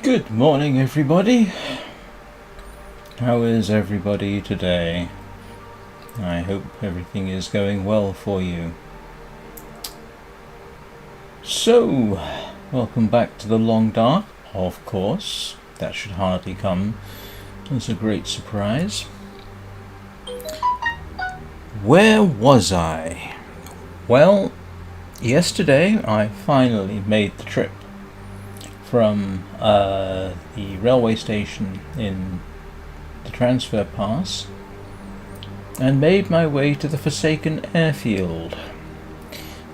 Good morning, everybody. How is everybody today? I hope everything is going well for you. So, welcome back to the Long Dark, of course. That should hardly come as a great surprise. Where was I? Well, yesterday I finally made the trip from the railway station in the transfer pass and made my way to the Forsaken Airfield.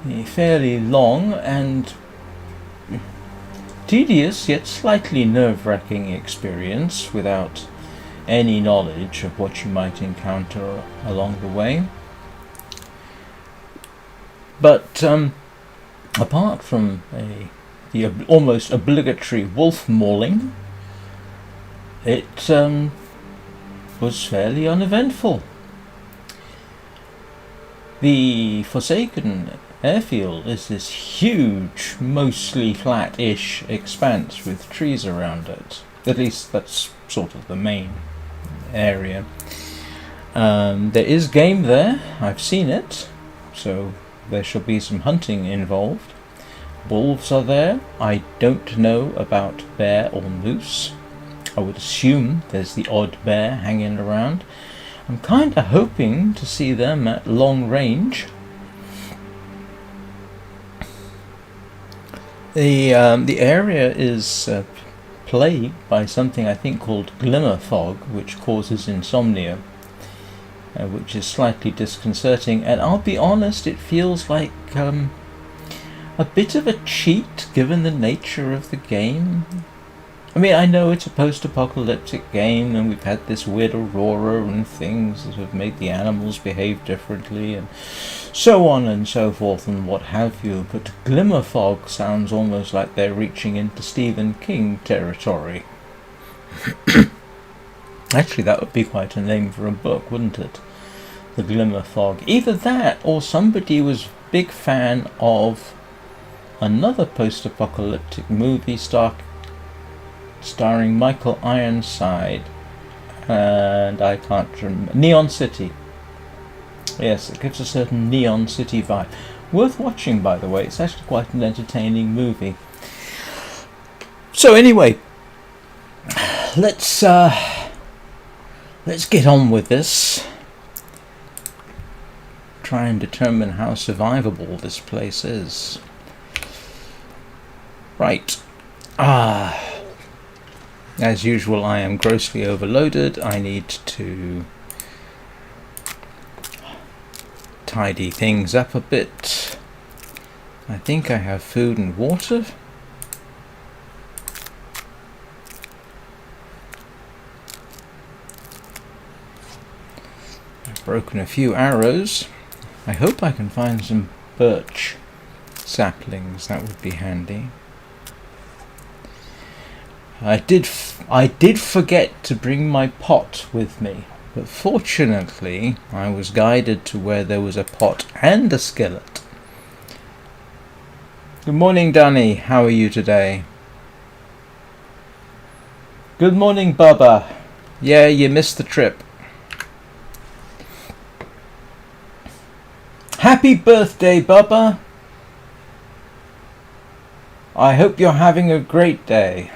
A fairly long and tedious yet slightly nerve-wracking experience without any knowledge of what you might encounter along the way. But apart from the almost obligatory wolf mauling, it was fairly uneventful. The Forsaken Airfield is this huge, mostly flat-ish expanse with trees around it. At least that's sort of the main area. There is game there, I've seen it, so there shall be some hunting involved. Wolves are there. I don't know about bear or moose. I would assume there's the odd bear hanging around. I'm kind of hoping to see them at long range. The area is plagued by something I think called glimmer fog, which causes insomnia, which is slightly disconcerting. And I'll be honest, it feels like a bit of a cheat given the nature of the game. I mean, I know it's a post-apocalyptic game and we've had this weird aurora and things that have made the animals behave differently and so on and so forth and what have you, but glimmer fog sounds almost like they're reaching into Stephen King territory. Actually, that would be quite a name for a book, wouldn't it? The Glimmer Fog. Either that or somebody was a big fan of another post-apocalyptic movie starring Michael Ironside, and I can't remember. Neon City. Yes, it gives a certain Neon City vibe. Worth watching, by the way. It's actually quite an entertaining movie. So anyway, let's get on with this. Try and determine how survivable this place is. Right. As usual, I am grossly overloaded. I need to tidy things up a bit. I think I have food and water. I've broken a few arrows. I hope I can find some birch saplings. That would be handy. I did forget to bring my pot with me, but fortunately I was guided to where there was a pot and a skillet. Good morning, Danny. How are you today? Good morning, Bubba. Yeah, you missed the trip. Happy birthday, Bubba. I hope you're having a great day.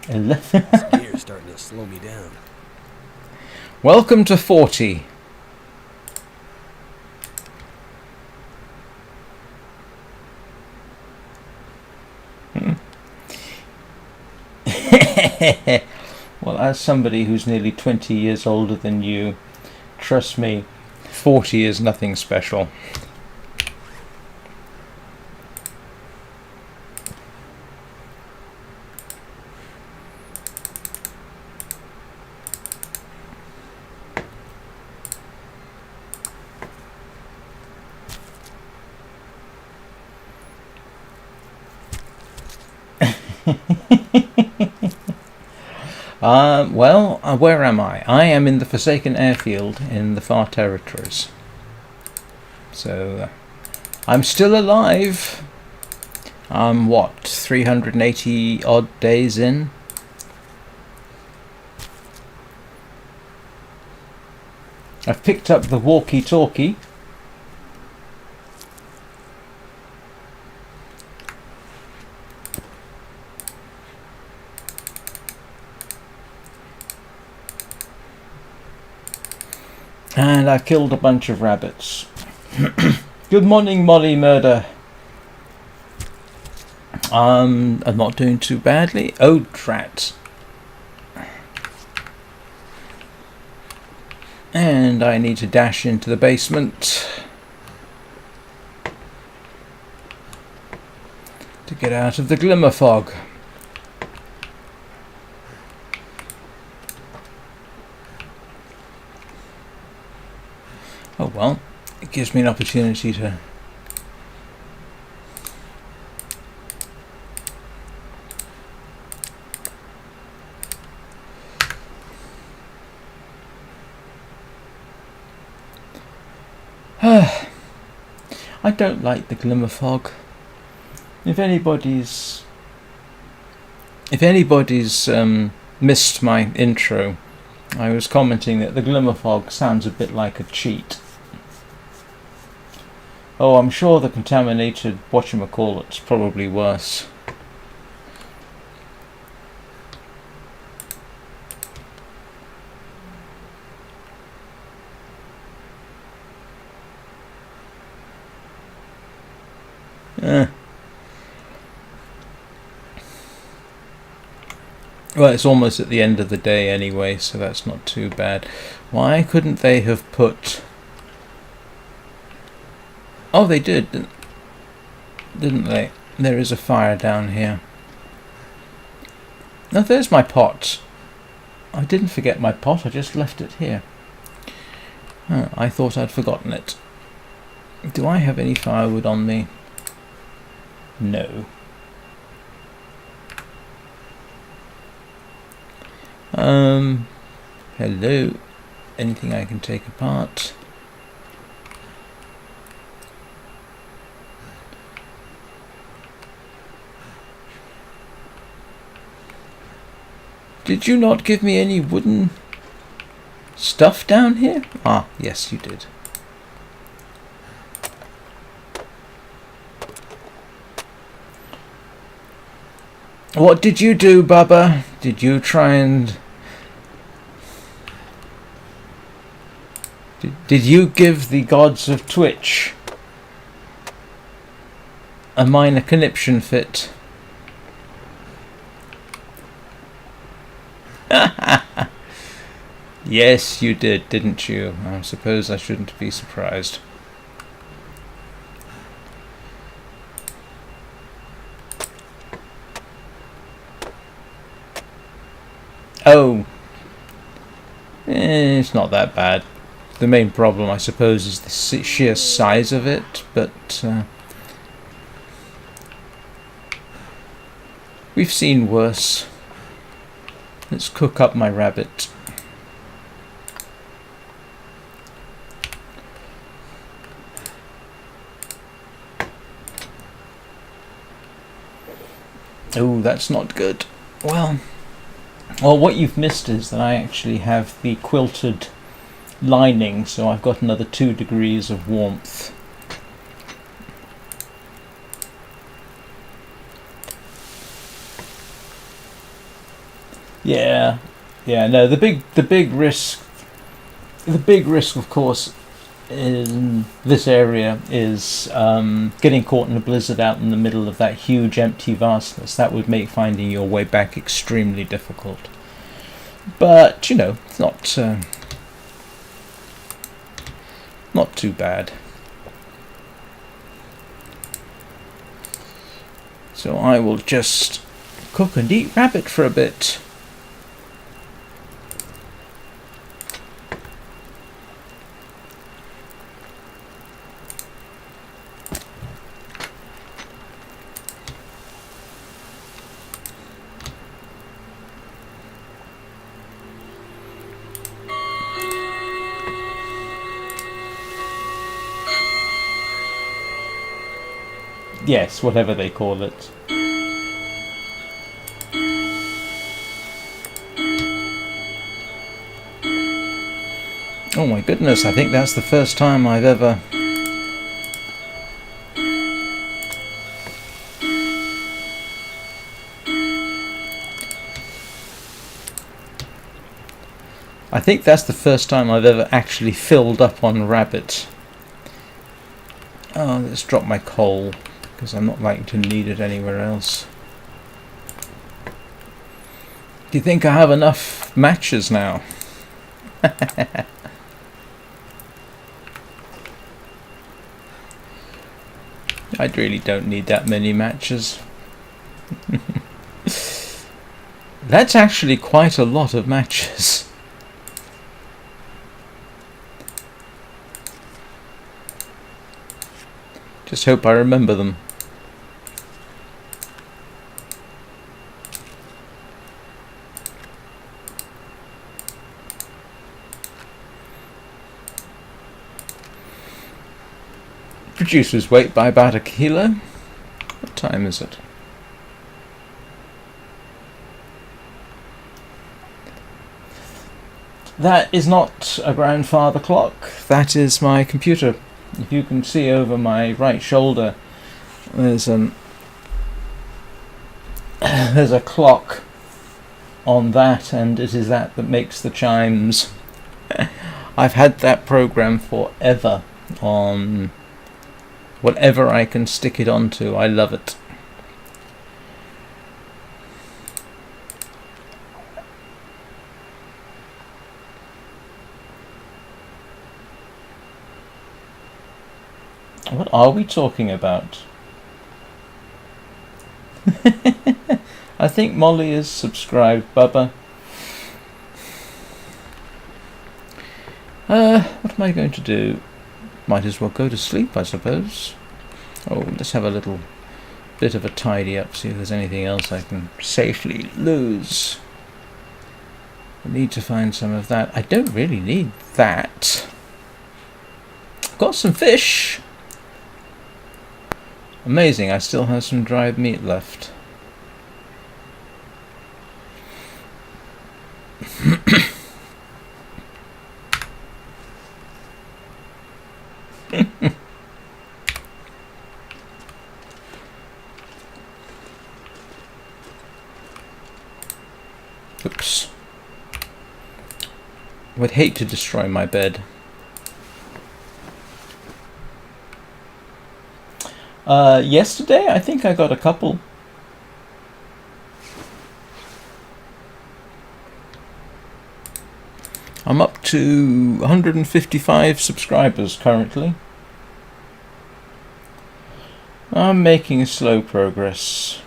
This gear's starting to slow me down. Welcome to 40. Well, as somebody who's nearly 20 years older than you, trust me, 40 is nothing special. Where am I? I am in the Forsaken Airfield in the Far Territories. So, I'm still alive. I'm what, 380 odd days in? I've picked up the walkie-talkie. And I killed a bunch of rabbits. Good morning, Molly Murder. I'm not doing too badly. Oh, drat. And I need to dash into the basement to get out of the glimmer fog. Oh well, it gives me an opportunity to I don't like the glimmer fog. If anybody's missed my intro, I was commenting that the glimmer fog sounds a bit like a cheat. Oh, I'm sure the contaminated whatchamacallit's probably worse. Well, it's almost at the end of the day anyway, so that's not too bad. Why couldn't they have put... Oh, they did, didn't they? There is a fire down here. Now, there's my pot. I didn't forget my pot, I just left it here. Oh, I thought I'd forgotten it. Do I have any firewood on me? No. Hello. Anything I can take apart? Did you not give me any wooden stuff down here? Ah, yes, you did. What did you do, Bubba? Did you try and... Did you give the gods of Twitch a minor conniption fit? Yes, you did, didn't you? I suppose I shouldn't be surprised. Oh, it's not that bad. The main problem, I suppose, is the sheer size of it, but we've seen worse. Let's cook up my rabbit. Oh, that's not good. Well, what you've missed is that I actually have the quilted lining, so I've got another 2 degrees of warmth. Yeah, no, the big risk, of course, in this area is getting caught in a blizzard out in the middle of that huge empty vastness. That would make finding your way back extremely difficult. But, you know, it's not too bad. So I will just cook and eat rabbit for a bit. Yes, whatever they call it. Oh my goodness, I think that's the first time I've ever... I think that's the first time I've ever actually filled up on rabbit. Oh, let's drop my coal, because I'm not likely to need it anywhere else. Do you think I have enough matches now? I really don't need that many matches. That's actually quite a lot of matches. Just hope I remember them. Reduces weight by about 1 kilo. What time is it? That is not a grandfather clock. That is my computer. If you can see over my right shoulder, there's there's a clock on that, and it is that makes the chimes. I've had that program forever on whatever I can stick it onto. I love it. What are we talking about? I think Molly is subscribed, Bubba. What am I going to do? Might as well go to sleep, I suppose. Oh, let's have a little bit of a tidy up, see if there's anything else I can safely lose. I need to find some of that. I don't really need that. I've got some fish. Amazing, I still have some dried meat left. Oops. Would hate to destroy my bed. Yesterday, I think I got a couple. I'm up to 155 subscribers currently. I'm making slow progress.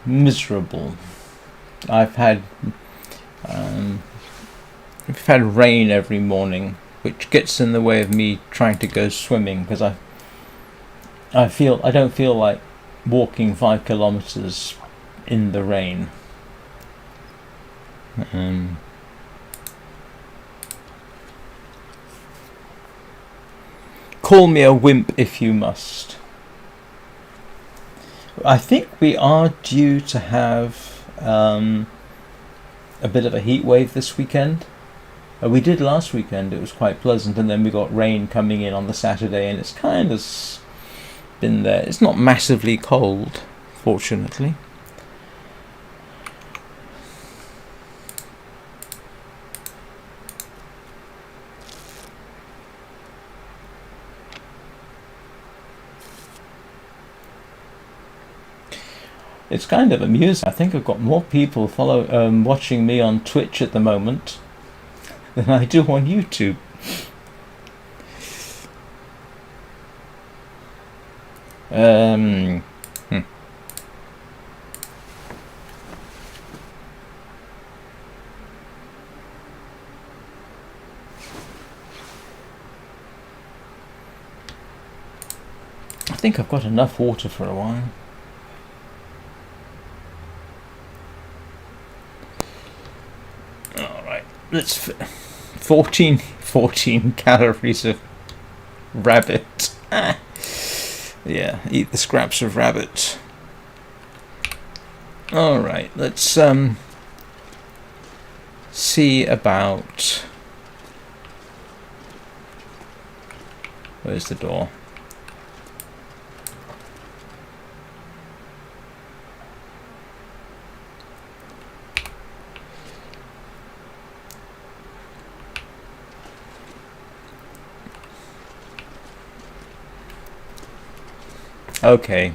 Miserable. We've had rain every morning, which gets in the way of me trying to go swimming, because I don't feel like walking 5 kilometers in the rain. Call me a wimp if you must. I think we are due to have a bit of a heat wave this weekend. We did last weekend, it was quite pleasant, and then we got rain coming in on the Saturday, and it's kind of been there. It's not massively cold, fortunately. It's kind of amusing. I think I've got more people watching me on Twitch at the moment than I do on YouTube. I think I've got enough water for a while. Alright, let's 14 calories of rabbit. Yeah, eat the scraps of rabbit. Alright, let's see about... Where's the door? Okay.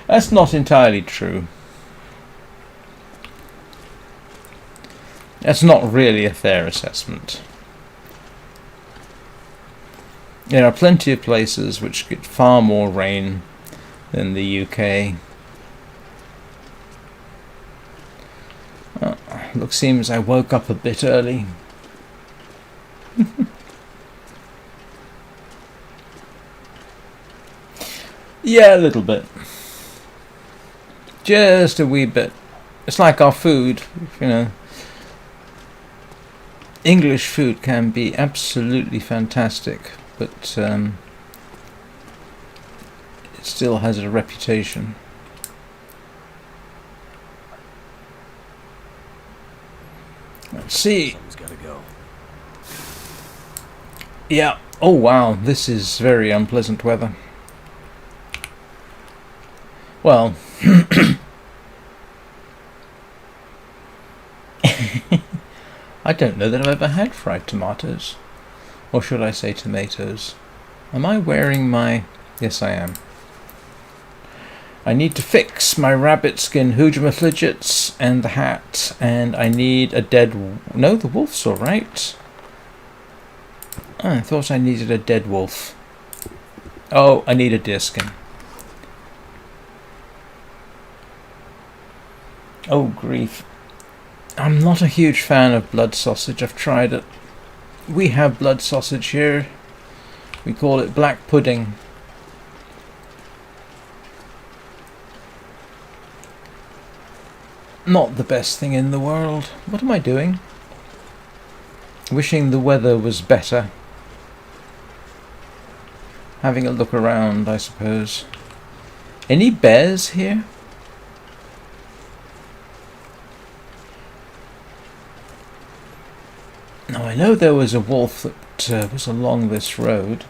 That's not entirely true. That's not really a fair assessment. There are plenty of places which get far more rain than the UK. Seems I woke up a bit early. Yeah, a little bit. Just a wee bit. It's like our food, you know. English food can be absolutely fantastic, but it still has a reputation. Let's see. Something's gotta go. Yeah. Oh wow, this is very unpleasant weather. Well, I don't know that I've ever had fried tomatoes. Or should I say tomatoes? Am I wearing my... Yes, I am. I need to fix my rabbit skin hoojamafligets and the hat, and I need a dead... No, the wolf's alright. Oh, I thought I needed a dead wolf. Oh, I need a deer skin. Oh, grief. I'm not a huge fan of blood sausage. I've tried it. We have blood sausage here. We call it black pudding. Not the best thing in the world. What am I doing? Wishing the weather was better. Having a look around, I suppose. Any bears here? Now I know there was a wolf that was along this road.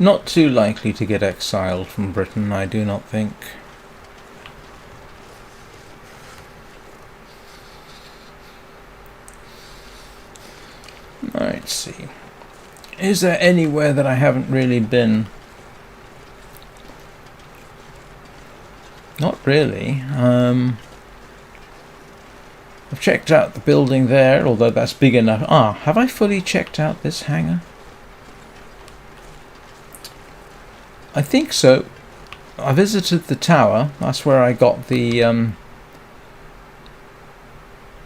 Not too likely to get exiled from Britain, I do not think. Let's see. Is there anywhere that I haven't really been? Not really. I've checked out the building there, although that's big enough. Ah, have I fully checked out this hangar? I think so. I visited the tower. That's where I got the...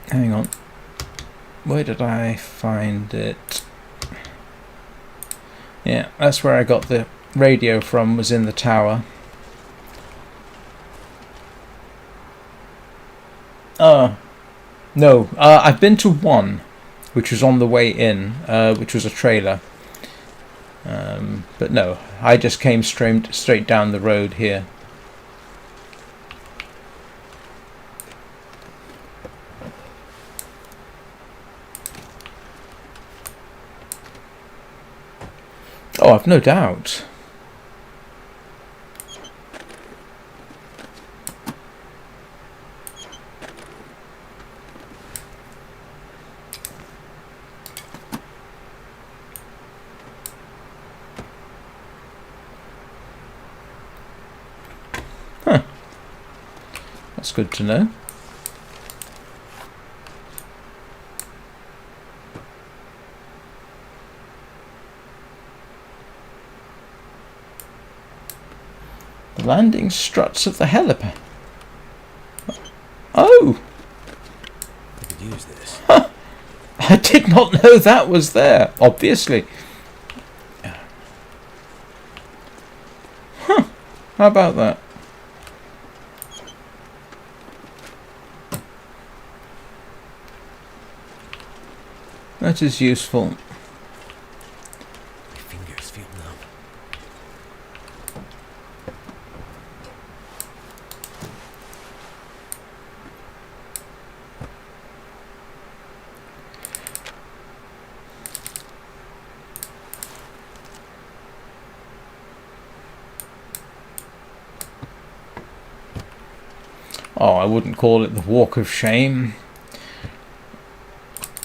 Hang on. Where did I find it? Yeah, that's where I got the radio from, was in the tower. No, I've been to one, which was on the way in, which was a trailer. But no, I just came straight down the road here. Oh, I've no doubt. Huh. That's good to know. Landing struts of the helipad. Oh! this. I did not know that was there, obviously. Huh. How about that? That is useful. My fingers feel numb. Oh, I wouldn't call it the walk of shame.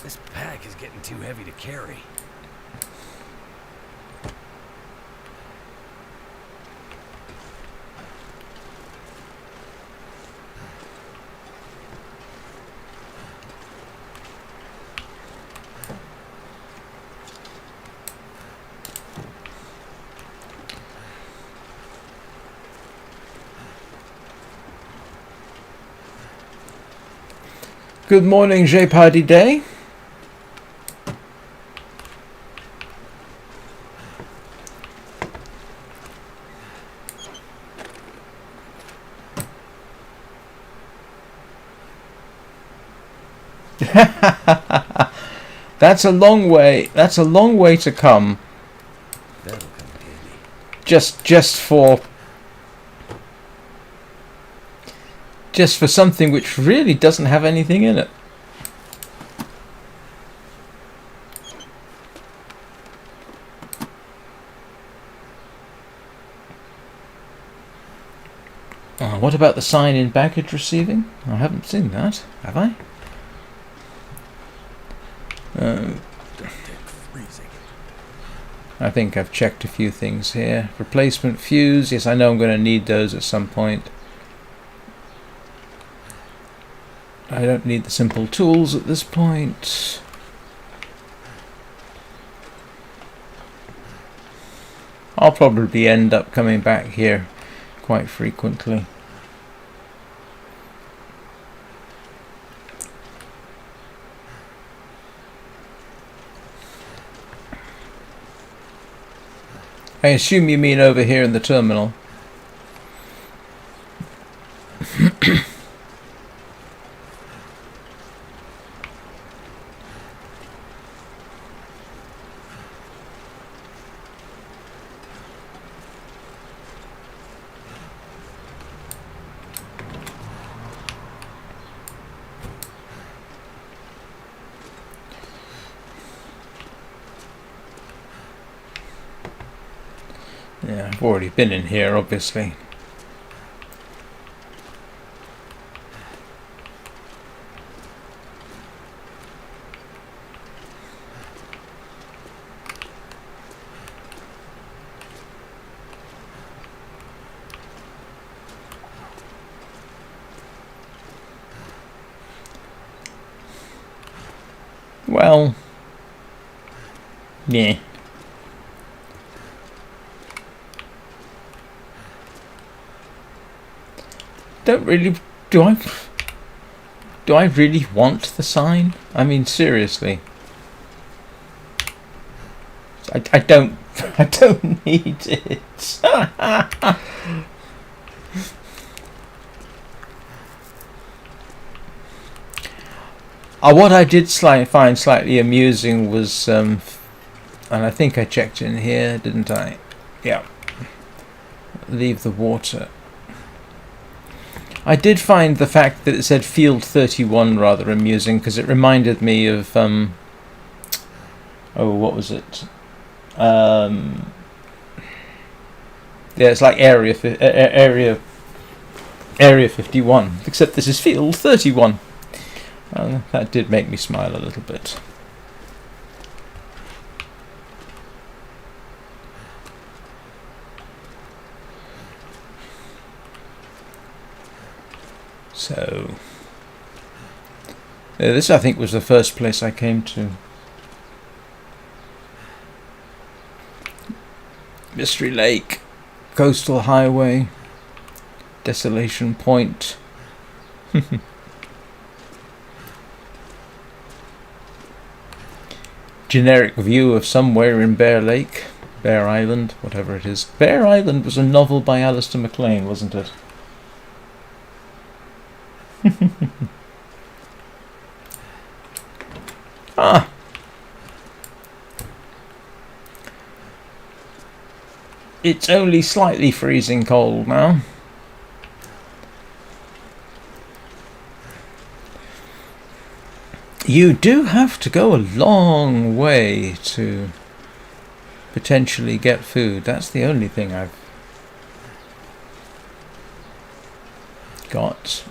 This pack is getting too heavy to carry. Good morning, Jeopardy Day. That's a long way. That's a long way to come. That'll come in handy. Just for something which really doesn't have anything in it. What about the sign in baggage receiving? I haven't seen that, have I? Freezing. I think I've checked a few things here. Replacement fuse. Yes, I know I'm going to need those at some point. I don't need the simple tools at this point. I'll probably end up coming back here quite frequently. I assume you mean over here in the terminal. Yeah, I've already been in here, obviously. Well, yeah. Don't really. Do I really want the sign? I mean, seriously. I don't. I don't need it. What I did find slightly amusing was, and I think I checked in here, didn't I? Yeah. Leave the water. I did find the fact that it said Field 31 rather amusing, because it reminded me of, oh, what was it? Yeah, it's like Area 51, except this is Field 31. That did make me smile a little bit. So, this I think was the first place I came to. Mystery Lake, Coastal Highway, Desolation Point. generic view of somewhere in Bear Lake, Bear Island, whatever it is. Bear Island was a novel by Alistair MacLean, wasn't it? Ah! It's only slightly freezing cold now. You do have to go a long way to potentially get food. That's the only thing I've got.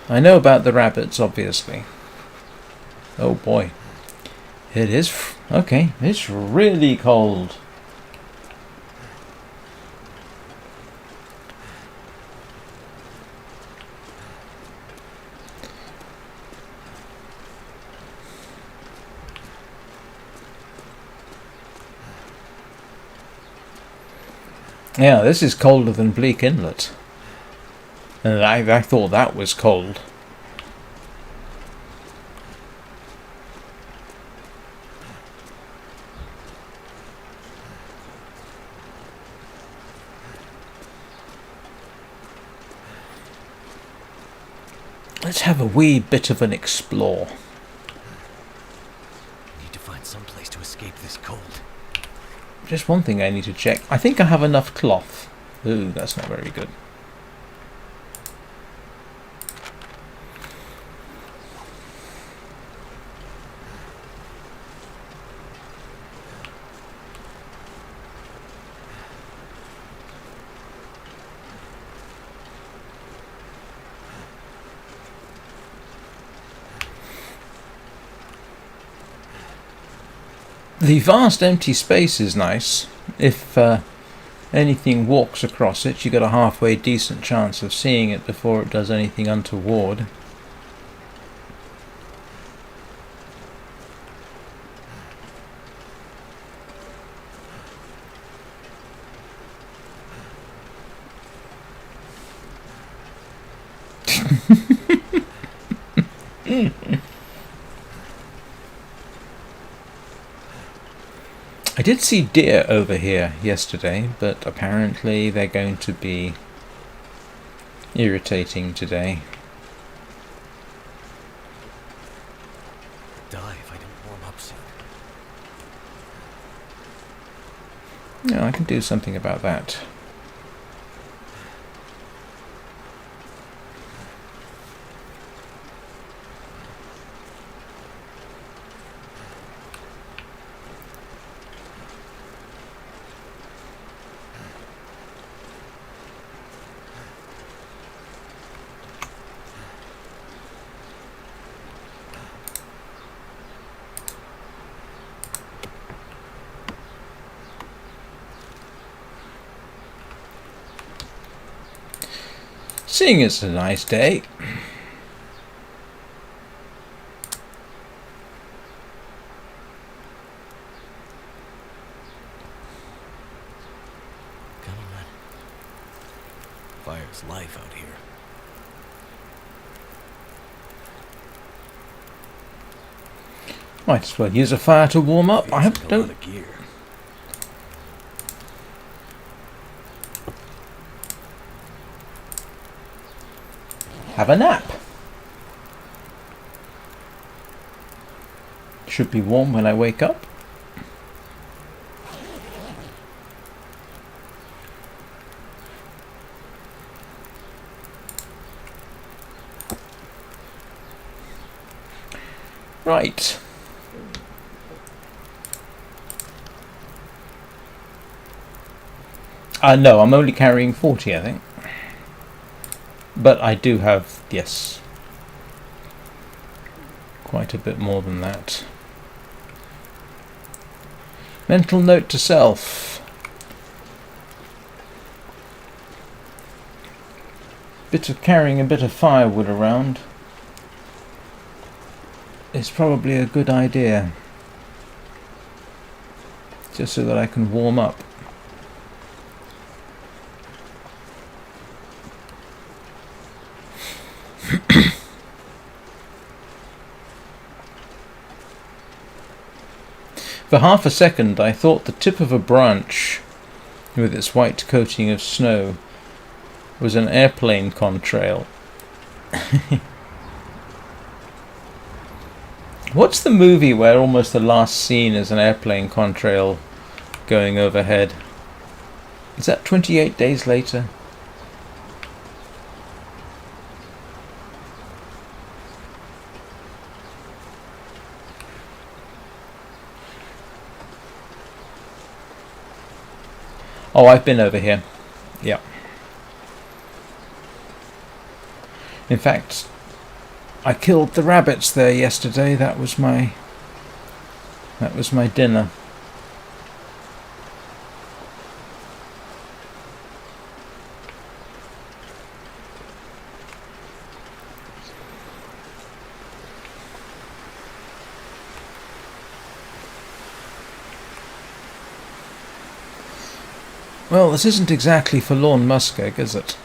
I know about the rabbits, obviously. Oh boy. It is... okay, it's really cold. Yeah, this is colder than Bleak Inlet. And I thought that was cold. Let's have a wee bit of an explore. Need to find some place to escape this cold. Just one thing I need to check. I think I have enough cloth. Ooh, that's not very good. The vast empty space is nice. If anything walks across it, you got a halfway decent chance of seeing it before it does anything untoward. I did see deer over here yesterday, but apparently they're going to be irritating today. Die if I don't warm up soon. Yeah, I can do something about that. Seeing it's a nice day, Come on. Fire's life out here. might as well use a fire to warm up. I Feels like a lot don't... of gear. have a nap. Should be warm when I wake up. Right. No, I'm only carrying 40, I think. But I do have, yes, quite a bit more than that. Mental note to self. Carrying a bit of firewood around is probably a good idea. Just so that I can warm up. For half a second I thought the tip of a branch with its white coating of snow was an airplane contrail. What's the movie where almost the last scene is an airplane contrail going overhead? Is that 28 Days Later? Oh, I've been over here. Yeah. In fact, I killed the rabbits there yesterday. That was my dinner. Well, this isn't exactly forlorn muskeg, is it?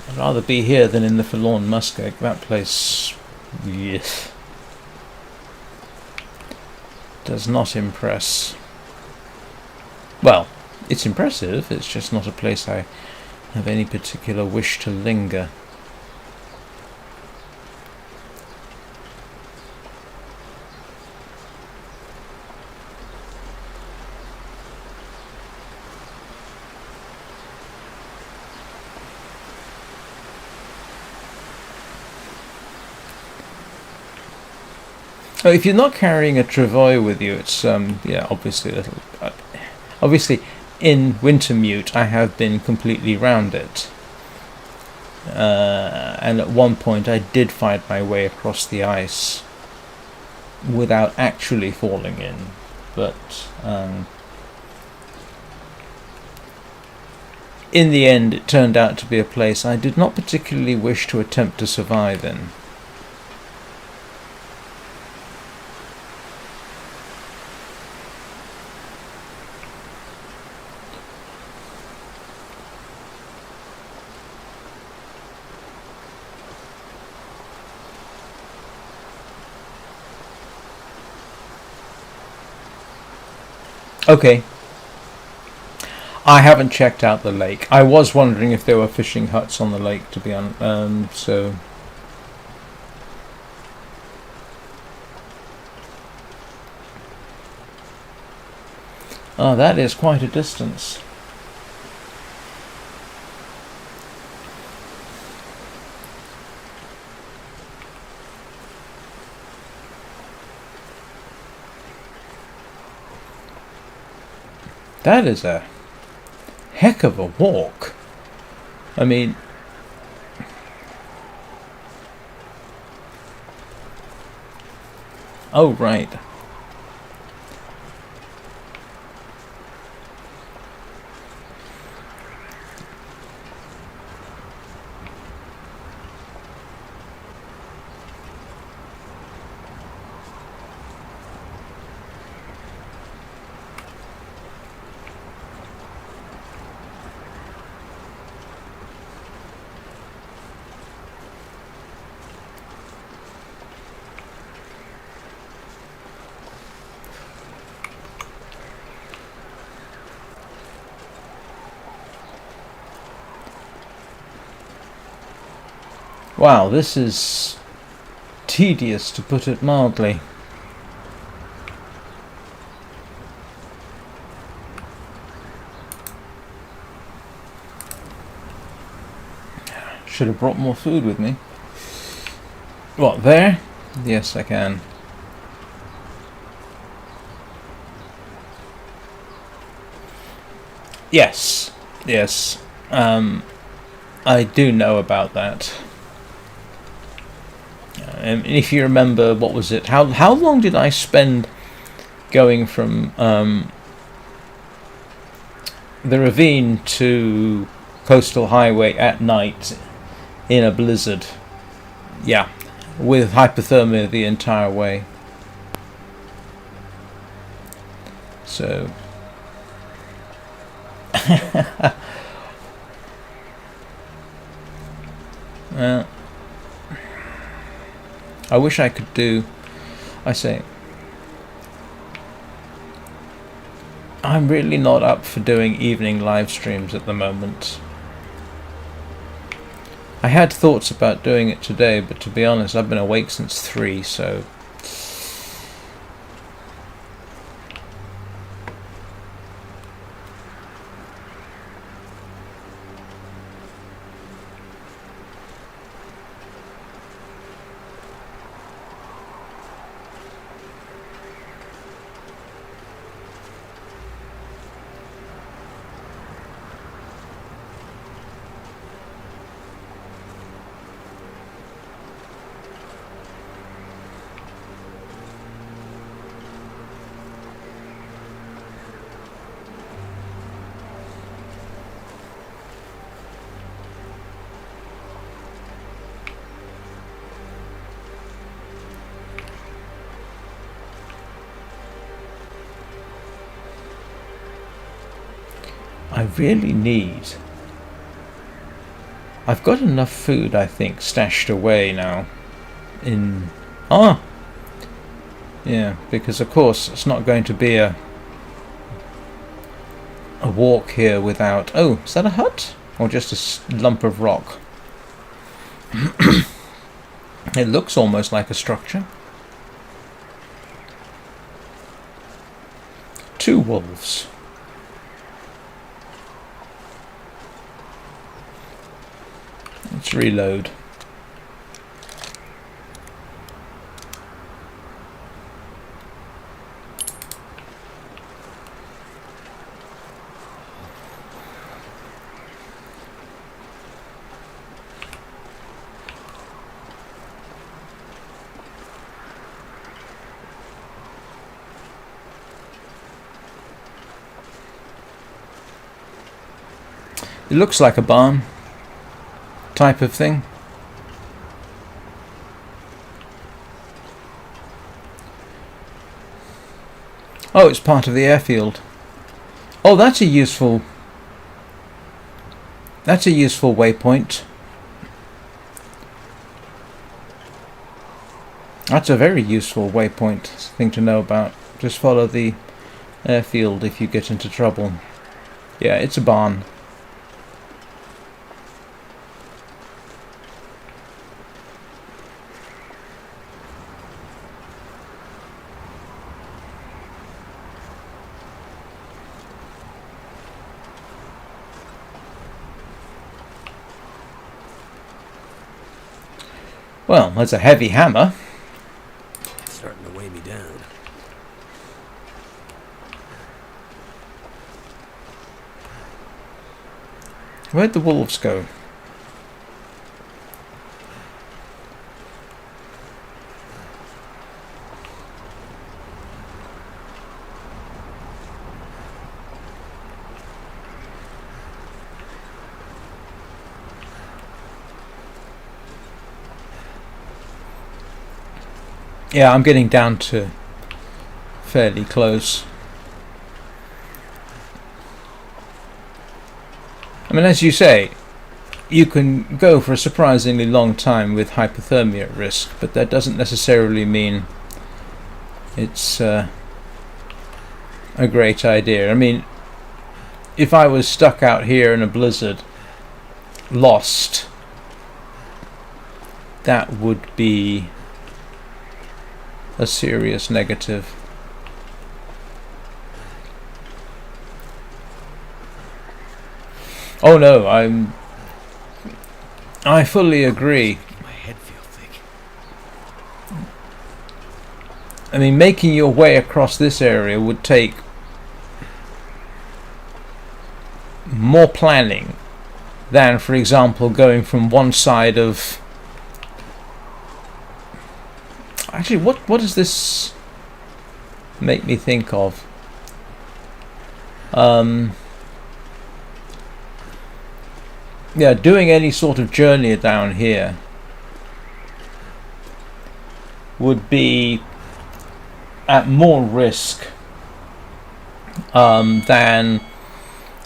I'd rather be here than in the forlorn muskeg. That place, yes, does not impress. Well, it's impressive, it's just not a place I have any particular wish to linger. So if you're not carrying a travois with you, it's yeah, obviously a little. Obviously, in Wintermute, I have been completely round it, and at one point I did find my way across the ice without actually falling in, but in the end, it turned out to be a place I did not particularly wish to attempt to survive in. Okay. I haven't checked out the lake. I was wondering if there were fishing huts on the lake, to be honest. So. Oh, that is quite a distance. That is a heck of a walk. I mean, oh right. Wow, this is tedious, to put it mildly. Should have brought more food with me. What, there? Yes, I can. Yes, yes. I do know about that. And if you remember, what was it? How long did I spend going from the ravine to Coastal Highway at night in a blizzard? Yeah, with hypothermia the entire way. So. Well, I wish I could do. I say, I'm really not up for doing evening live streams at the moment. I had thoughts about doing it today, but to be honest, I've been awake since 3, so... I really need... I've got enough food, I think, stashed away now. In... Ah! Yeah, because of course it's not going to be a walk here without... Oh, is that a hut? Or just a lump of rock? It looks almost like a structure. 2 wolves. Let's reload. It looks like a barn type of thing. Oh, it's part of the airfield. Oh, that's a useful waypoint. That's a very useful waypoint thing to know about. Just follow the airfield if you get into trouble. Yeah, it's a barn. Well, that's a heavy hammer. It's starting to weigh me down. Where'd the wolves go? Yeah, I'm getting down to fairly close. I mean, as you say, you can go for a surprisingly long time with hypothermia at risk, but that doesn't necessarily mean it's a great idea. I mean, if I was stuck out here in a blizzard, lost, that would be a serious negative. Oh no, I fully agree. My head feel thick. I mean, making your way across this area would take more planning than, for example, going from one side of... Actually, what does this make me think of? Yeah, doing any sort of journey down here would be at more risk than,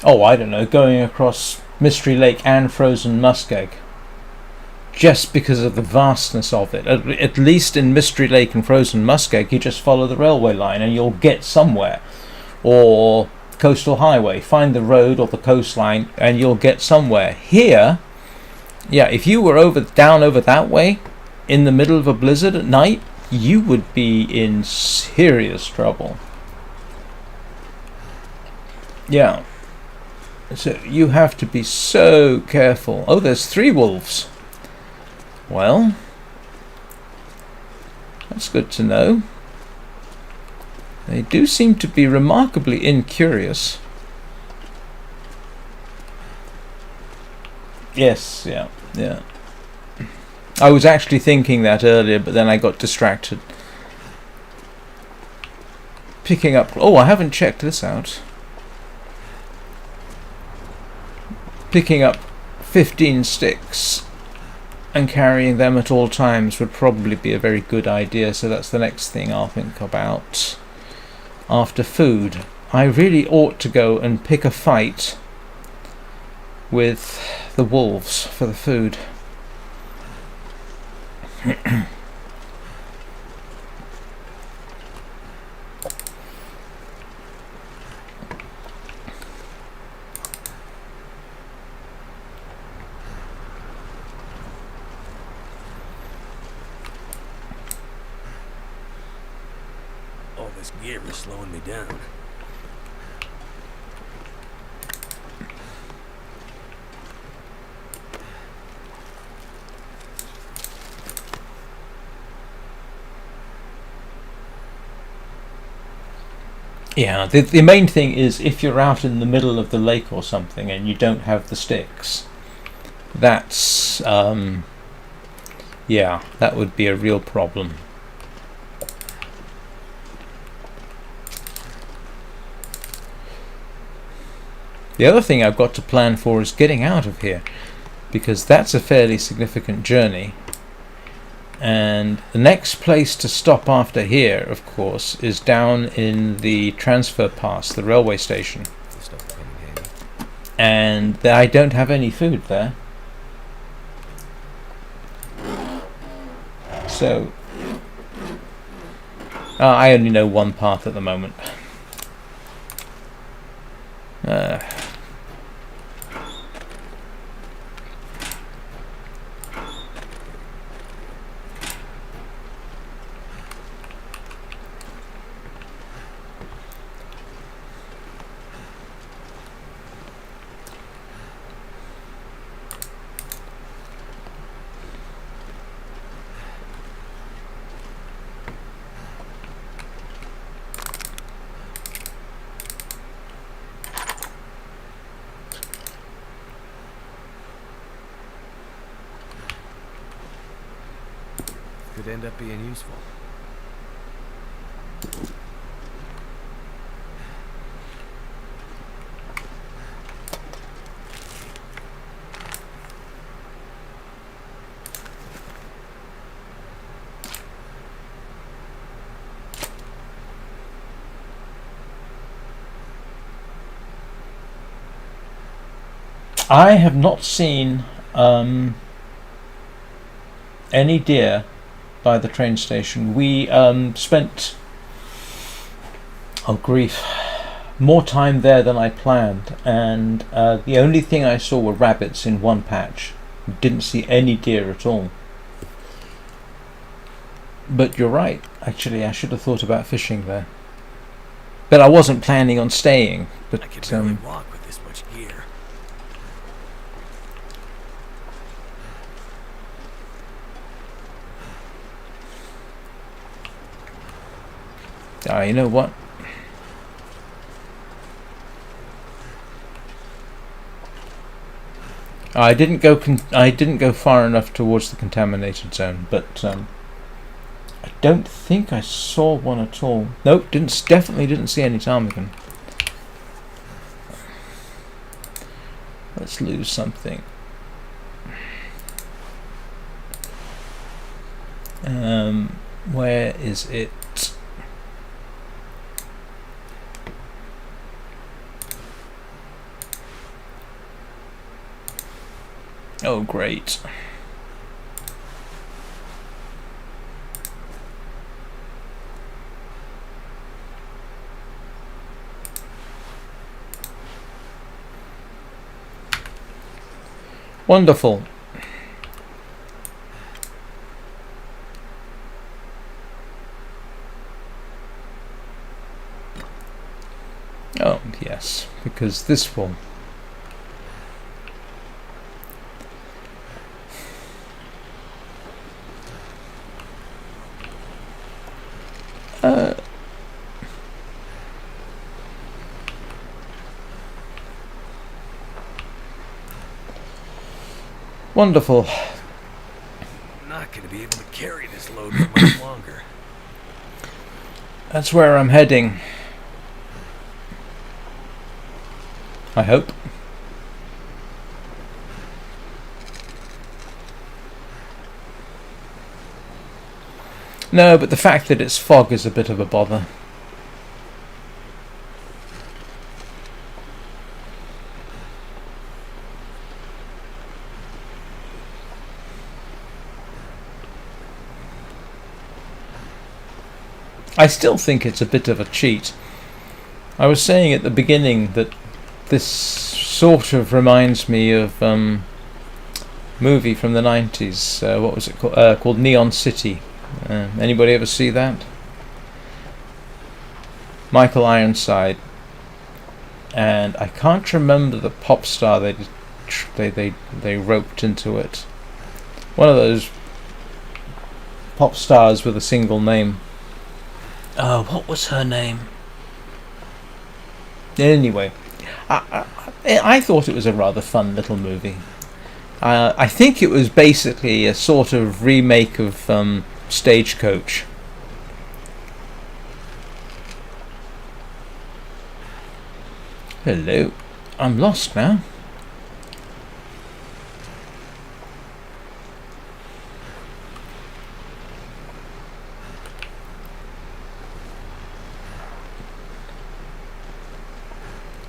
oh, I don't know, going across Mystery Lake and Frozen Muskeg, just because of the vastness of it. At least in Mystery Lake and Frozen Muskeg, you just follow the railway line and you'll get somewhere. Or coastal highway. Find the road or the coastline and you'll get somewhere. Here, yeah, if you were down over that way in the middle of a blizzard at night, you would be in serious trouble. Yeah. So you have to be so careful. Oh, there's 3 wolves. Well, that's good to know. They do seem to be remarkably incurious. Yes, yeah. I was actually thinking that earlier, but then I got distracted. Picking up... Oh, I haven't checked this out. Picking up 15 sticks and carrying them at all times would probably be a very good idea, so that's the next thing I'll think about after food. I really ought to go and pick a fight with the wolves for the food. All this gear is slowing me down. Yeah, the main thing is if you're out in the middle of the lake or something and you don't have the sticks, that's yeah, that would be a real problem. The other thing I've got to plan for is getting out of here, because that's a fairly significant journey. And the next place to stop after here, of course, is down in the transfer pass, the railway station. And I don't have any food there. So, I only know one path at the moment. Could end up being useful. I have not seen any deer by the train station. We spent, oh grief, more time there than I planned, and the only thing I saw were rabbits in one patch. Didn't see any deer at all. But you're right, actually I should have thought about fishing there. But I wasn't planning on staying. But I can barely walk with this much gear. you know what? I didn't go far enough towards the contaminated zone, but I don't think I saw one at all. Nope, definitely didn't see any ptarmigan. Let's lose something. Where is it? Oh, great. Wonderful. Oh, yes, because this will... wonderful. I'm not going to be able to carry this load for much longer. That's where I'm heading. I hope. No, but the fact that it's fog is a bit of a bother. I still think it's a bit of a cheat. I was saying at the beginning that this sort of reminds me of movie from the 90s. What was it called? Called Neon City. Anybody ever see that? Michael Ironside, and I can't remember the pop star they roped into it. One of those pop stars with a single name. Oh, what was her name? Anyway, I thought it was a rather fun little movie. I think it was basically a sort of remake of Stagecoach. Hello. I'm lost now.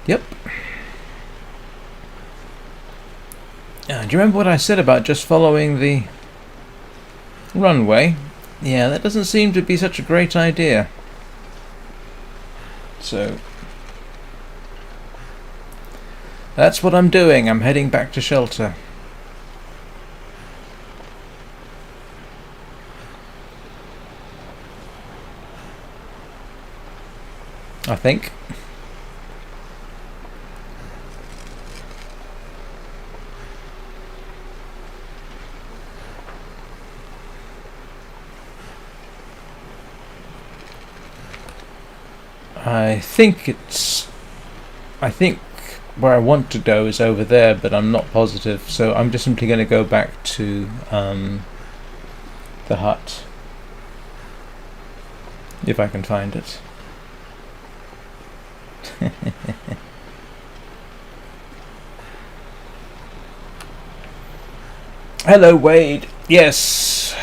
Yep. Do you remember what I said about just following the runway? Yeah, that doesn't seem to be such a great idea. So that's what I'm doing. I'm heading back to shelter. I think. I think where I want to go is over there, but I'm not positive, so I'm just simply going to go back to the hut, if I can find it. Hello, Wade. Yes,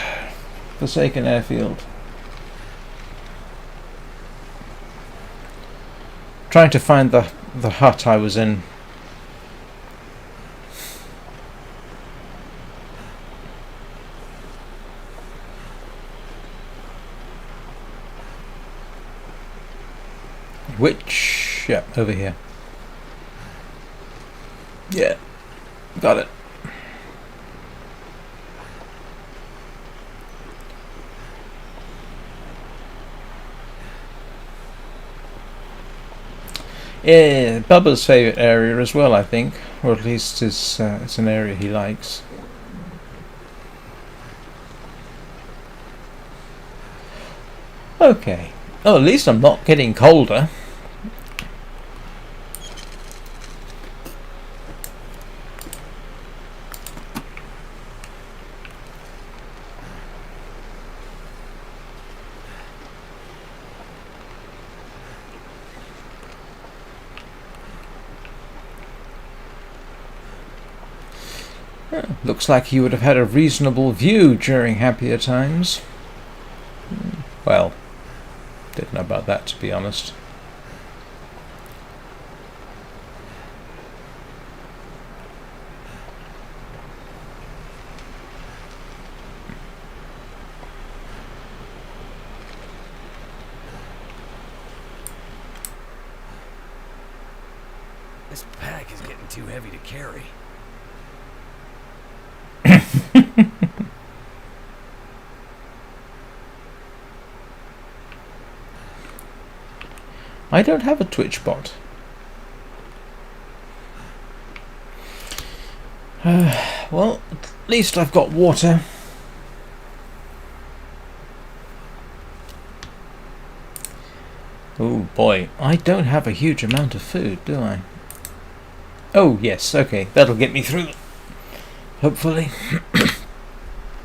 Forsaken Airfield. Trying to find the hut I was in. Which, yeah, over here. Yeah, got it. Yeah, Bubba's favourite area as well, I think, or at least it's an area he likes. Okay. Oh, at least I'm not getting colder. Looks like he would have had a reasonable view during happier times. Well, didn't know about that, to be honest. This pack is getting too heavy to carry. I don't have a Twitch bot. Well, at least I've got water. Oh boy, I don't have a huge amount of food, do I? Oh yes, okay, that'll get me through. Hopefully.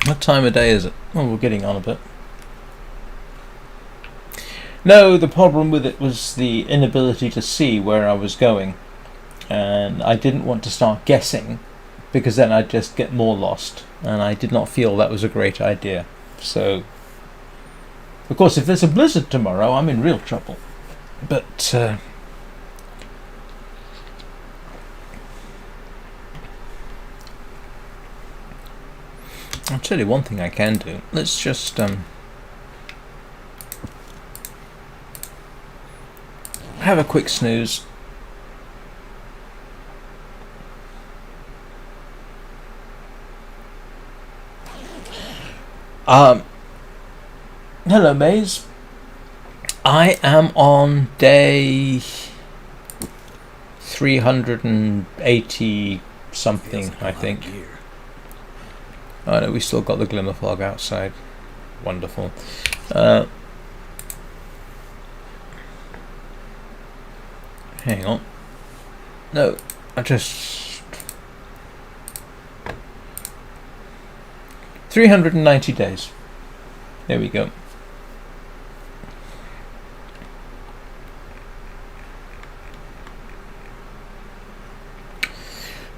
What time of day is it? Oh, we're getting on a bit. No, the problem with it was the inability to see where I was going. And I didn't want to start guessing, because then I'd just get more lost. And I did not feel that was a great idea. So, of course, if there's a blizzard tomorrow, I'm in real trouble. But, I'll tell you one thing I can do. Let's just, have a quick snooze. Hello, Maze. I am on day 380 something, I think. Oh no, we still got the glimmer fog outside. Wonderful. Hang on. No, I just... 390 days. There we go.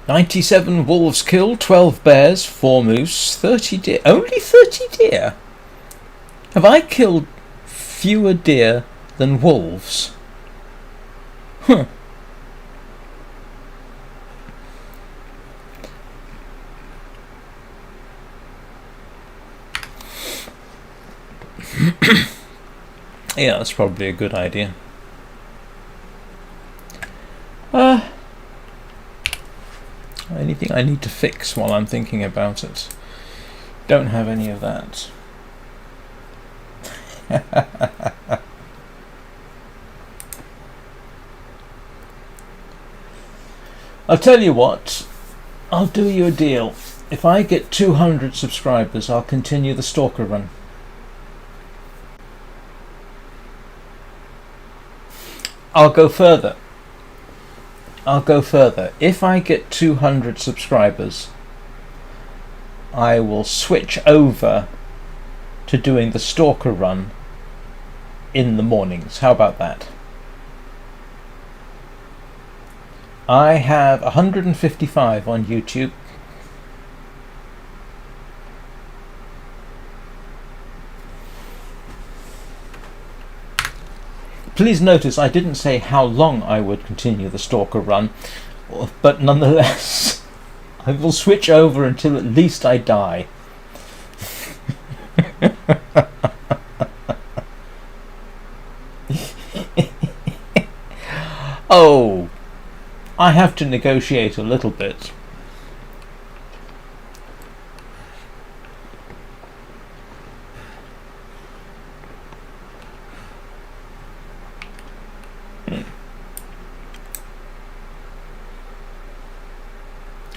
"97 wolves killed, 12 bears, 4 moose, 30 deer." Only 30 deer? Have I killed fewer deer than wolves? Huh. Yeah, that's probably a good idea. Anything I need to fix while I'm thinking about it? Don't have any of that. I'll tell you what, I'll do you a deal. If I get 200 subscribers, I'll continue the Stalker run. I'll go further. If I get 200 subscribers, I will switch over to doing the Stalker run in the mornings. How about that? I have 155 on YouTube. Please notice I didn't say how long I would continue the Stalker run, but nonetheless, I will switch over until at least I die. Oh, I have to negotiate a little bit.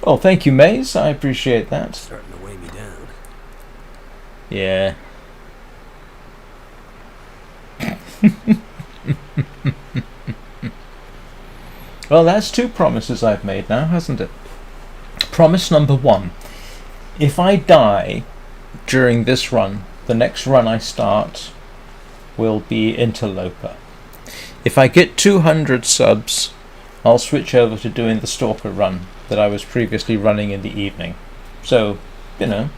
Oh, thank you, Maze. I appreciate that. Starting to weigh me down. Yeah. Well, that's 2 promises I've made now, hasn't it? Promise number 1. If I die during this run, the next run I start will be Interloper. If I get 200 subs, I'll switch over to doing the Stalker run that I was previously running in the evening. So, you know,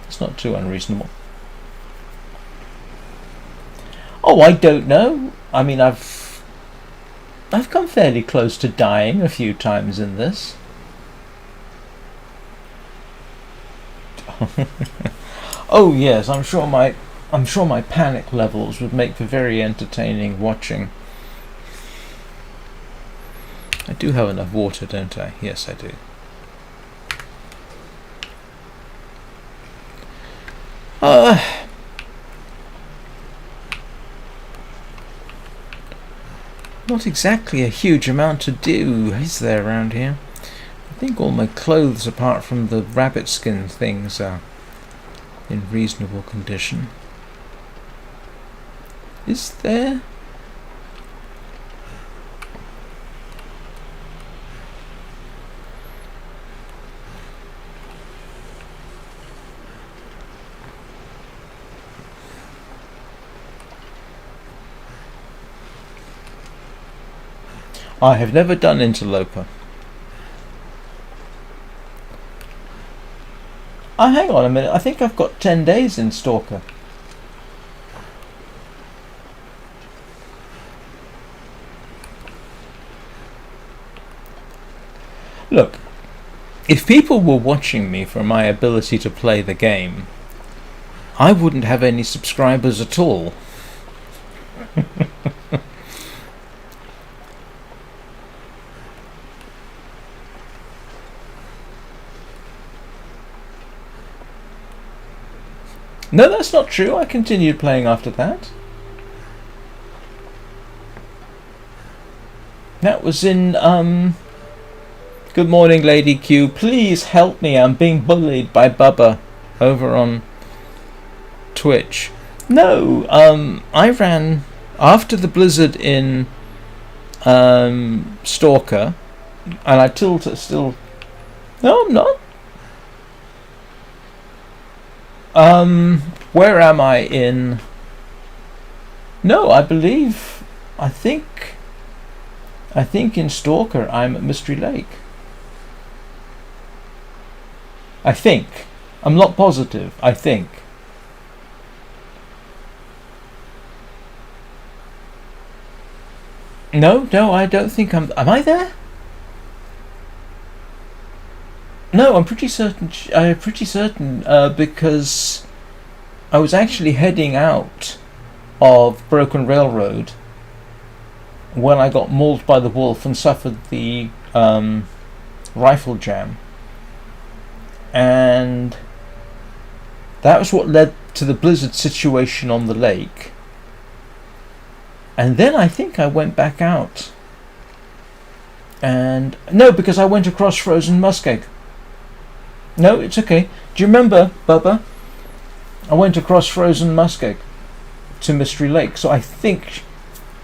it's not too unreasonable. Oh, I don't know. I mean, I've come fairly close to dying a few times in this. Oh yes, I'm sure my panic levels would make for very entertaining watching. I do have enough water, don't I? Yes, I do. Not exactly a huge amount to do, is there, around here? I think all my clothes, apart from the rabbit skin things, are in reasonable condition. Is there? I have never done Interloper. Oh, hang on a minute. I think I've got 10 days in Stalker. Look, if people were watching me for my ability to play the game, I wouldn't have any subscribers at all. No, that's not true. I continued playing after that. That was in, Good morning, Lady Q. Please help me. I'm being bullied by Bubba over on Twitch. No, I ran after the blizzard in Stalker, and I still. No, I'm not. Where am I in? No, I think in Stalker I'm at Mystery Lake. I think. I'm not positive. I think. No, I don't think I'm I there? No, I'm pretty certain. Because I was actually heading out of Broken Railroad when I got mauled by the wolf and suffered the rifle jam, and that was what led to the blizzard situation on the lake. And then I think I went back out, and no, because I went across frozen muskeg. No, it's okay. Do you remember, Bubba? I went across frozen muskeg to Mystery Lake. So I think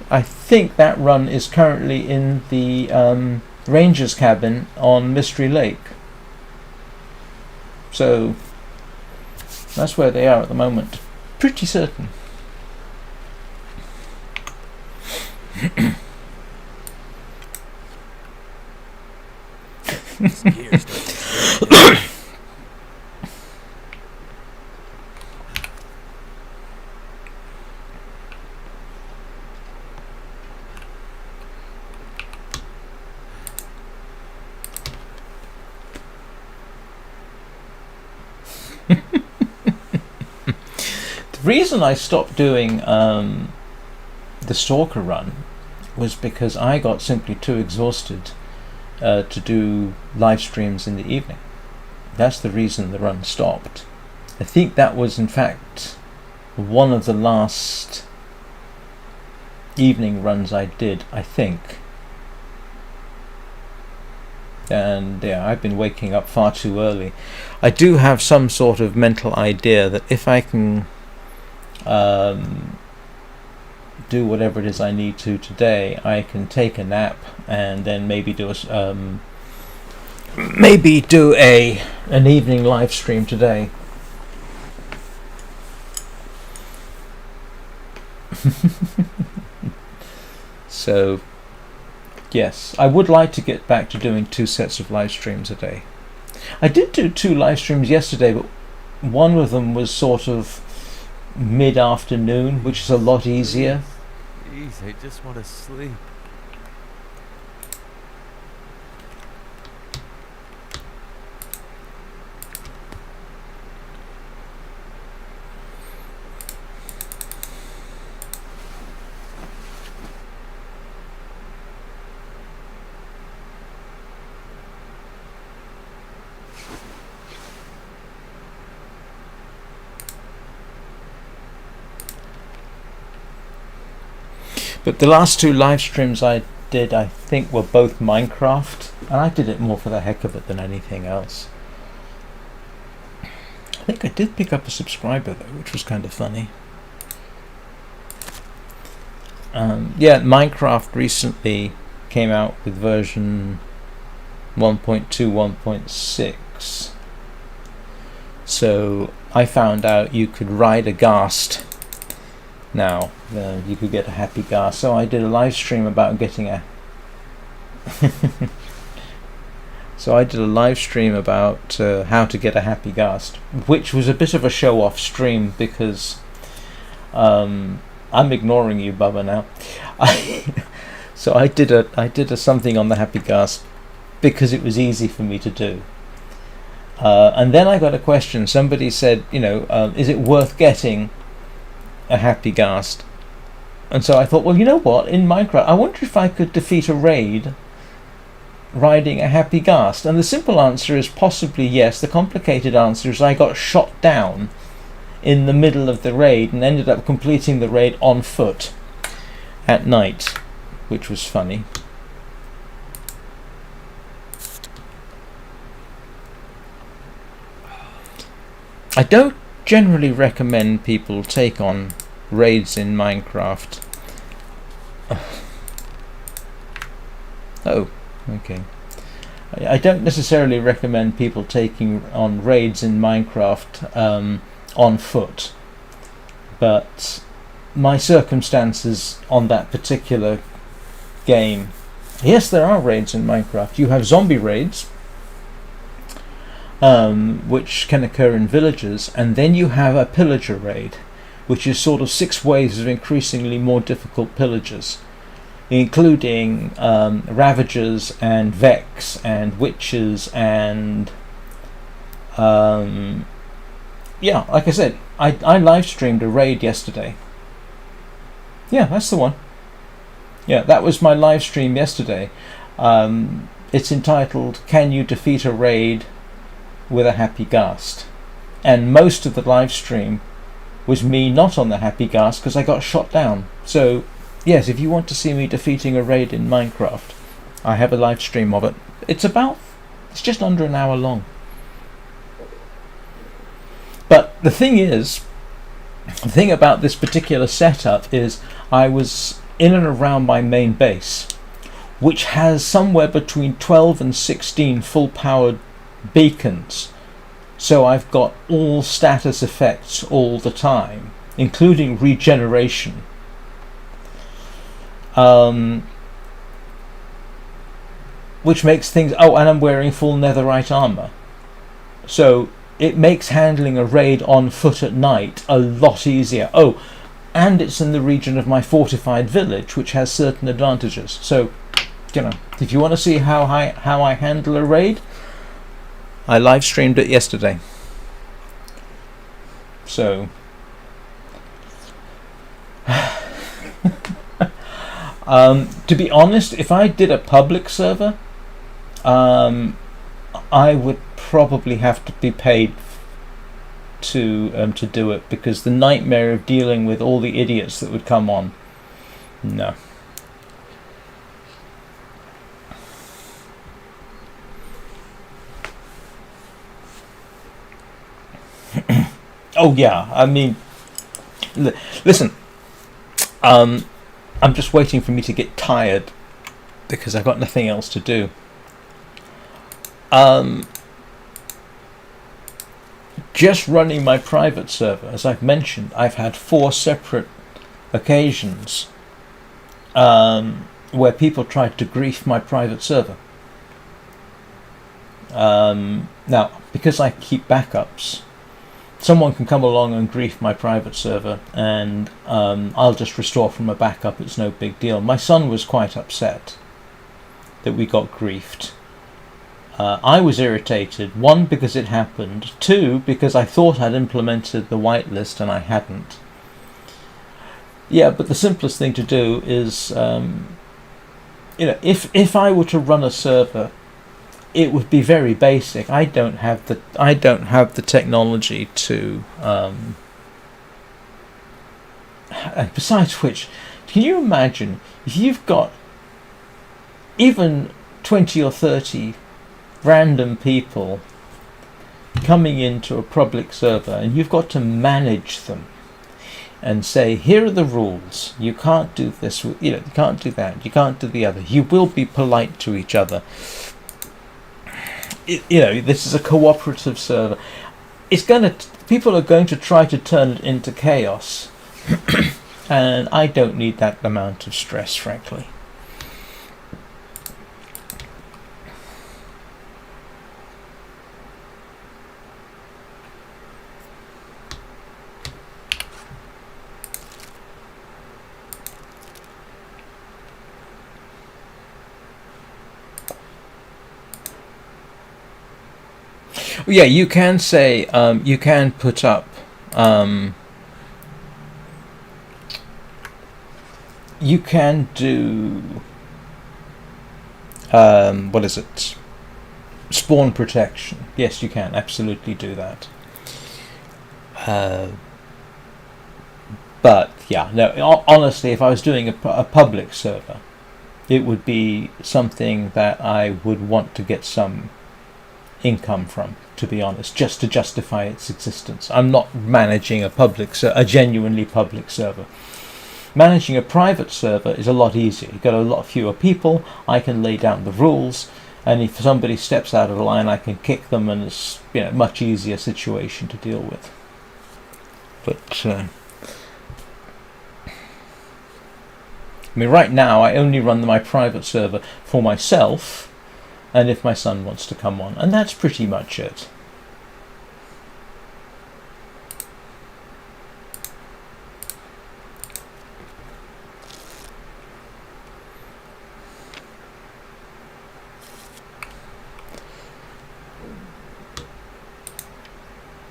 that run is currently in the ranger's cabin on Mystery Lake. So that's where they are at the moment. Pretty certain. The reason I stopped doing the Stalker run was because I got simply too exhausted to do live streams in the evening. That's the reason the run stopped. I think that was in fact one of the last evening runs I did, I think. And yeah, I've been waking up far too early. I do have some sort of mental idea that if I can do whatever it is I need to today, I can take a nap and then maybe do an evening live stream today. So yes, I would like to get back to doing 2 sets of live streams a day. I did do 2 live streams yesterday, but one of them was sort of mid-afternoon, which is a lot easier. Jeez, I just want to sleep. But the last two live streams I did, I think, were both Minecraft, and I did it more for the heck of it than anything else. I think I did pick up a subscriber though, which was kind of funny. Yeah, Minecraft recently came out with version 1.2, 1.6. So I found out you could ride a ghast now. You could get a happy ghast. So I did a live stream about getting a So I did a live stream about how to get a happy ghast, which was a bit of a show-off stream because I'm ignoring you, Bubba, now. So I did a something on the happy ghast because it was easy for me to do. And then I got a question. Somebody said, is it worth getting a happy ghast? And so I thought, well, you know what? In Minecraft, I wonder if I could defeat a raid riding a happy ghast. And the simple answer is possibly yes. The complicated answer is I got shot down in the middle of the raid and ended up completing the raid on foot at night, which was funny. I don't generally recommend people take on raids in Minecraft. Oh, okay. I don't necessarily recommend people taking on raids in Minecraft on foot, but my circumstances on that particular game, yes, there are raids in Minecraft. You have zombie raids, which can occur in villages, and then you have a pillager raid, which is sort of 6 waves of increasingly more difficult pillagers, including ravagers and vex and witches and yeah, like I said, I live streamed a raid yesterday. Yeah, that's the one. Yeah, that was my live stream yesterday. It's entitled "Can You Defeat a Raid with a Happy Ghast?" And most of the live stream was me not on the happy ghast because I got shot down. So yes, if you want to see me defeating a raid in Minecraft, I have a live stream of it. It's just under an hour long. But the thing about this particular setup is I was in and around my main base, which has somewhere between 12 and 16 full-powered beacons. So I've got all status effects all the time, including regeneration. Which makes things... Oh, and I'm wearing full netherite armor. So it makes handling a raid on foot at night a lot easier. Oh, and it's in the region of my fortified village, which has certain advantages. So, if you want to see how I handle a raid, I live streamed it yesterday. So to be honest, if I did a public server, I would probably have to be paid to do it, because the nightmare of dealing with all the idiots that would come on. No. Oh yeah, I mean, listen, I'm just waiting for me to get tired because I've got nothing else to do. Just running my private server, as I've mentioned, I've had 4 separate occasions where people tried to grief my private server. Now, because I keep backups, someone can come along and grief my private server, and I'll just restore from a backup. It's no big deal. My son was quite upset that we got griefed. I was irritated, 1, because it happened, 2, because I thought I'd implemented the whitelist and I hadn't. Yeah, but the simplest thing to do is, if I were to run a server, it would be very basic. I don't have the technology to. Besides which, Can you imagine if you've got even 20 or 30 random people coming into a public server, and you've got to manage them and say, here are the rules. You can't do this. You can't do that. You can't do the other. You will be polite to each other. This is a cooperative server. People are going to try to turn it into chaos, and I don't need that amount of stress, frankly. Yeah, you can say, you can put up, you can do, what is it? Spawn protection. Yes, you can absolutely do that. But yeah, no. Honestly, if I was doing a public server, it would be something that I would want to get some income from, to be honest, just to justify its existence. I'm not managing a genuinely public server. Managing a private server is a lot easier. You've got a lot fewer people. I can lay down the rules, and if somebody steps out of line, I can kick them, and it's much easier situation to deal with. But I mean, right now I only run my private server for myself, and if my son wants to come on, and that's pretty much it.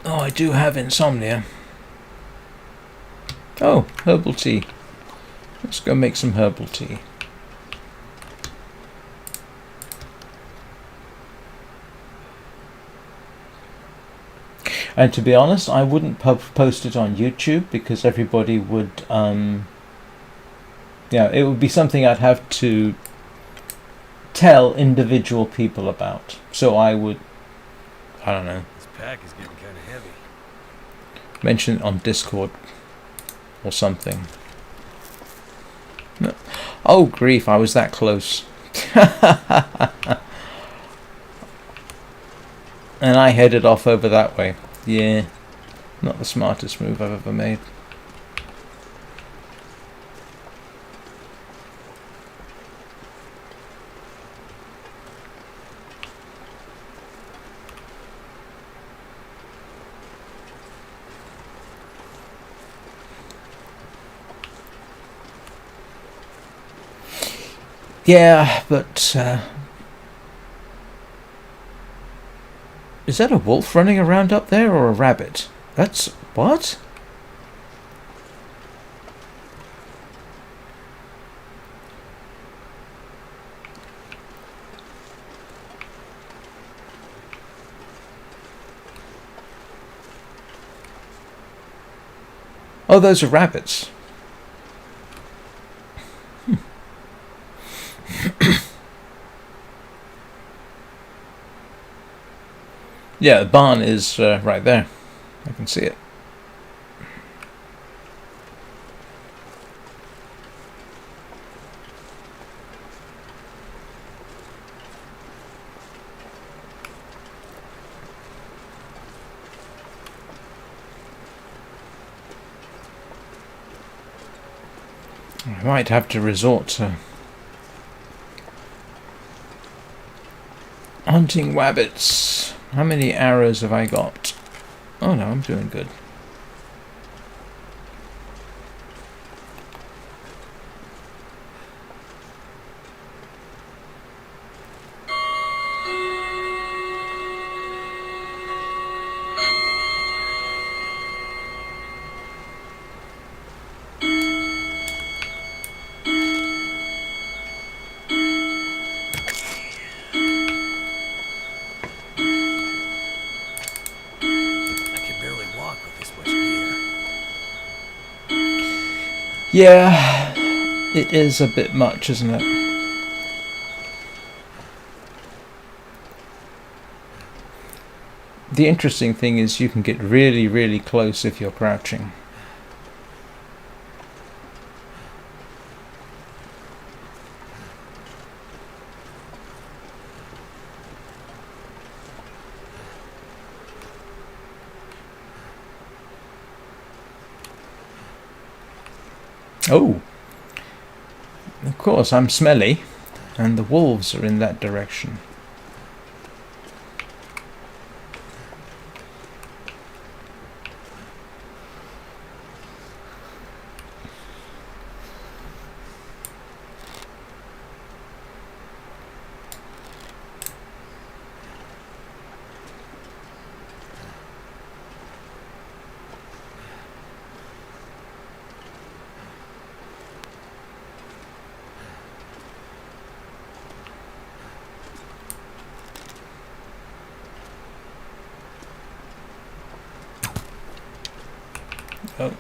Oh, I do have insomnia. Oh, herbal tea. Let's go make some herbal tea. And to be honest, I wouldn't post it on YouTube because everybody would, it would be something I'd have to tell individual people about. So I would, I don't know. This pack is getting kind of heavy. Mention it on Discord or something. No. Oh grief, I was that close. And I headed off over that way. Yeah, not the smartest move I've ever made. Yeah, but is that a wolf running around up there or a rabbit? That's what? Oh, those are rabbits. Yeah, the barn is right there. I can see it. I might have to resort to hunting rabbits. How many arrows have I got? Oh no, I'm doing good. Yeah, It is a bit much, isn't it? The interesting thing is you can get really, really close if you're crouching. Oh! Of course, I'm smelly, and the wolves are in that direction. Oh.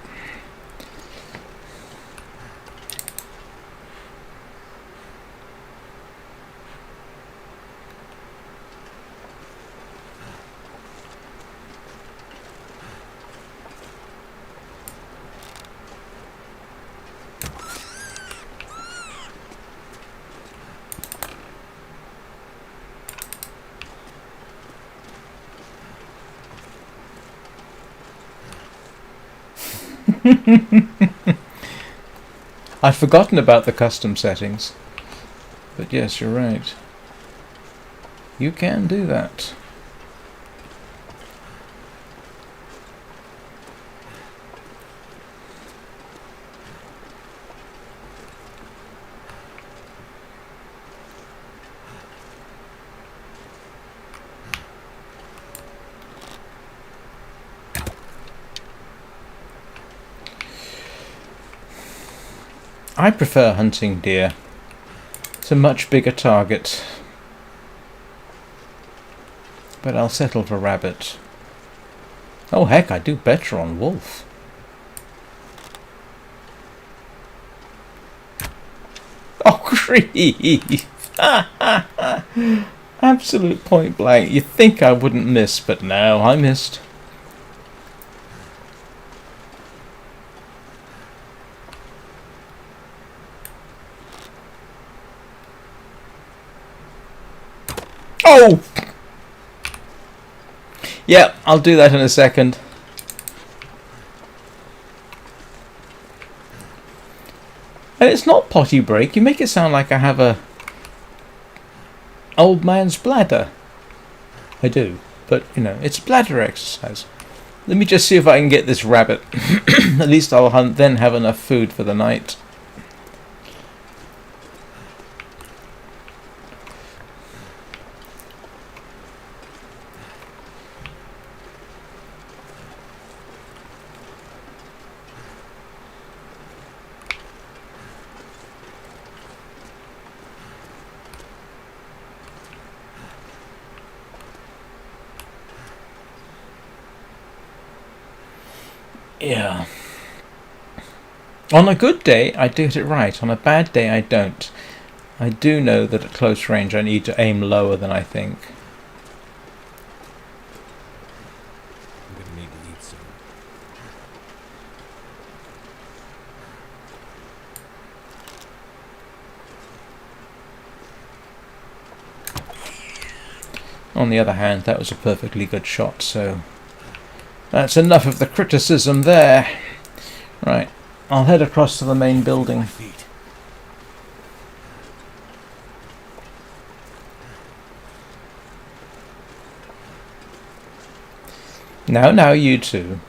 I've forgotten about the custom settings. But yes, you're right. You can do that. I prefer hunting deer. It's a much bigger target. But I'll settle for rabbit. Oh heck, I do better on wolf. Oh grief! Absolute point blank. You'd think I wouldn't miss, but no, I missed. Oh! Yeah, I'll do that in a second. And it's not potty break. You make it sound like I have a old man's bladder. I do, but you know, it's bladder exercise. Let me just see if I can get this rabbit. At least I'll then have enough food for the night. Yeah. On a good day, I do it right. On a bad day, I don't. I do know that at close range I need to aim lower than I think. I'm gonna need to eat some. On the other hand, that was a perfectly good shot, so that's enough of the criticism there. Right, I'll head across to the main building. Feet. Now, you two.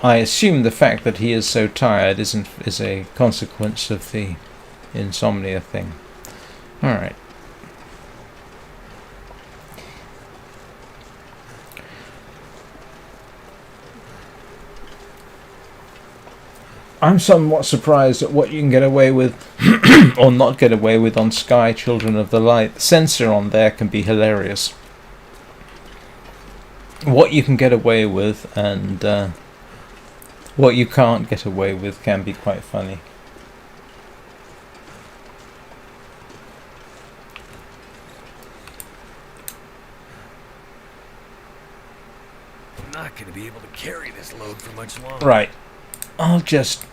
I assume the fact that he is so tired is a consequence of the insomnia thing. Alright. I'm somewhat surprised at what you can get away with or not get away with on Sky Children of the Light. The censor on there can be hilarious. What you can get away with and what you can't get away with can be quite funny. I'm not going to be able to carry this load for much longer. Right. I'll just...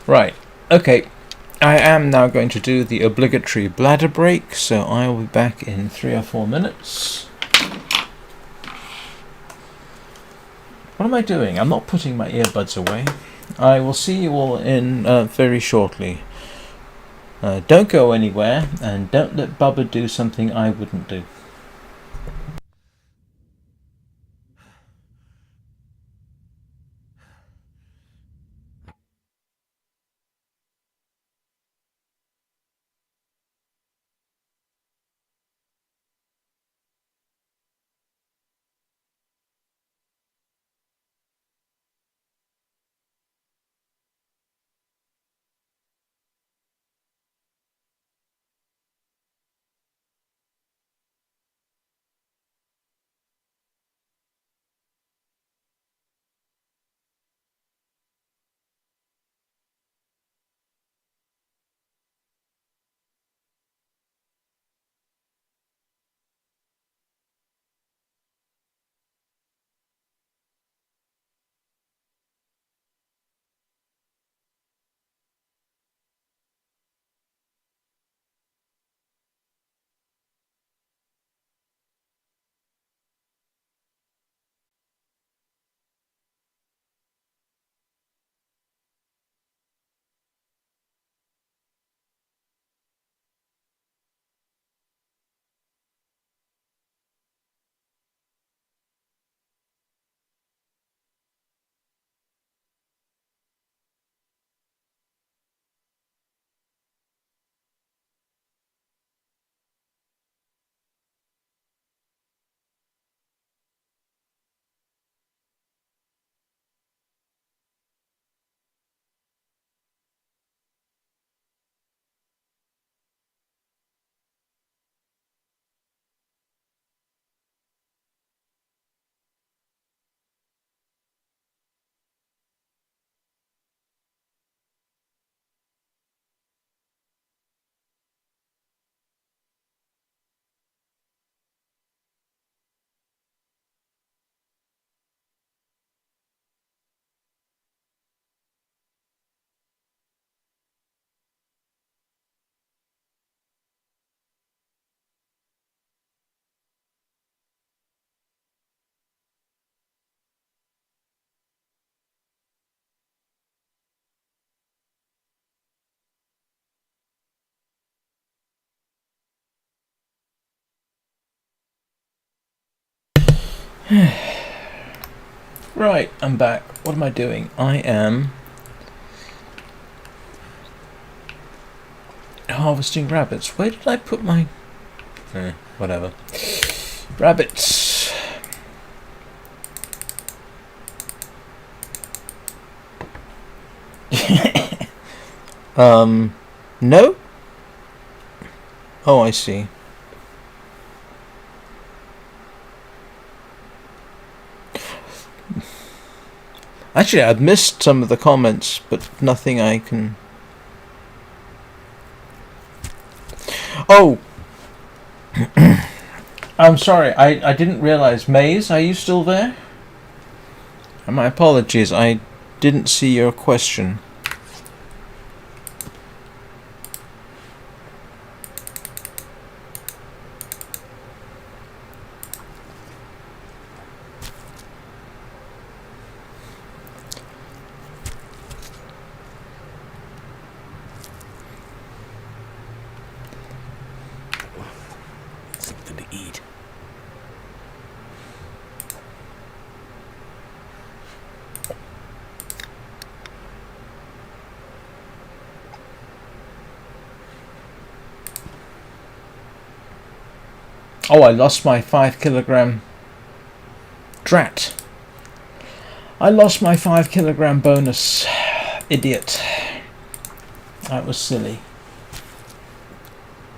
Right. Okay. I am now going to do the obligatory bladder break, so I will be back in 3 or 4 minutes. What am I doing? I'm not putting my earbuds away. I will see you all in very shortly. Don't go anywhere, and don't let Bubba do something I wouldn't do. Right, I'm back. What am I doing? I am harvesting rabbits. Where did I put my... whatever. Rabbits. No? Oh, I see. Actually, I've missed some of the comments, but nothing I can... Oh! I'm sorry, I didn't realise. Maze, are you still there? My apologies, I didn't see your question. Something to eat. Oh, I lost my 5 kilogram. Drat. I lost my 5 kilogram bonus. Idiot. That was silly.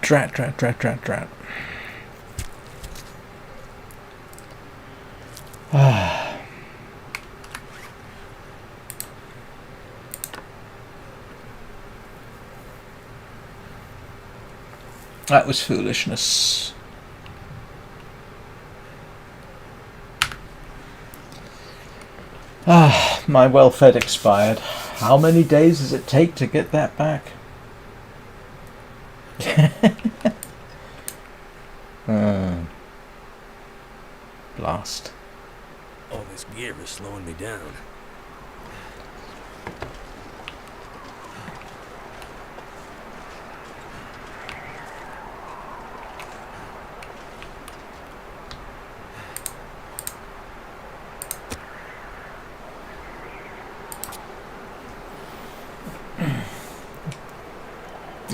Drat. That was foolishness. My well-fed expired. How many days does it take to get that back? Blast. All this gear is slowing me down.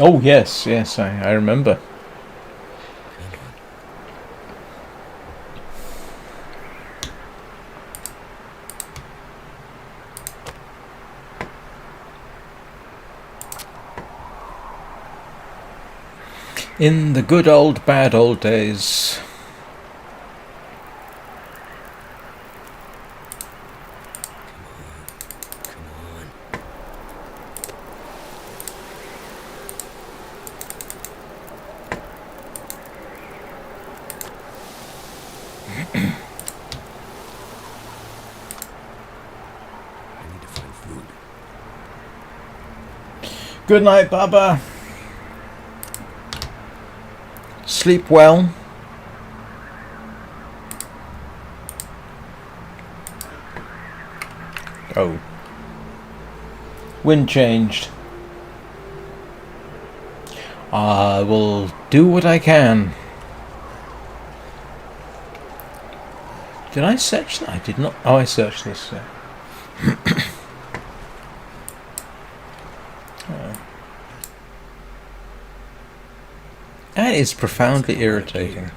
Oh yes, I remember. In the good old bad old days. Come on. I need to find food. Good night, Baba. Sleep well. Oh. Wind changed. I will do what I can. Did I search that? I did not. Oh, I searched this. That is profoundly irritating.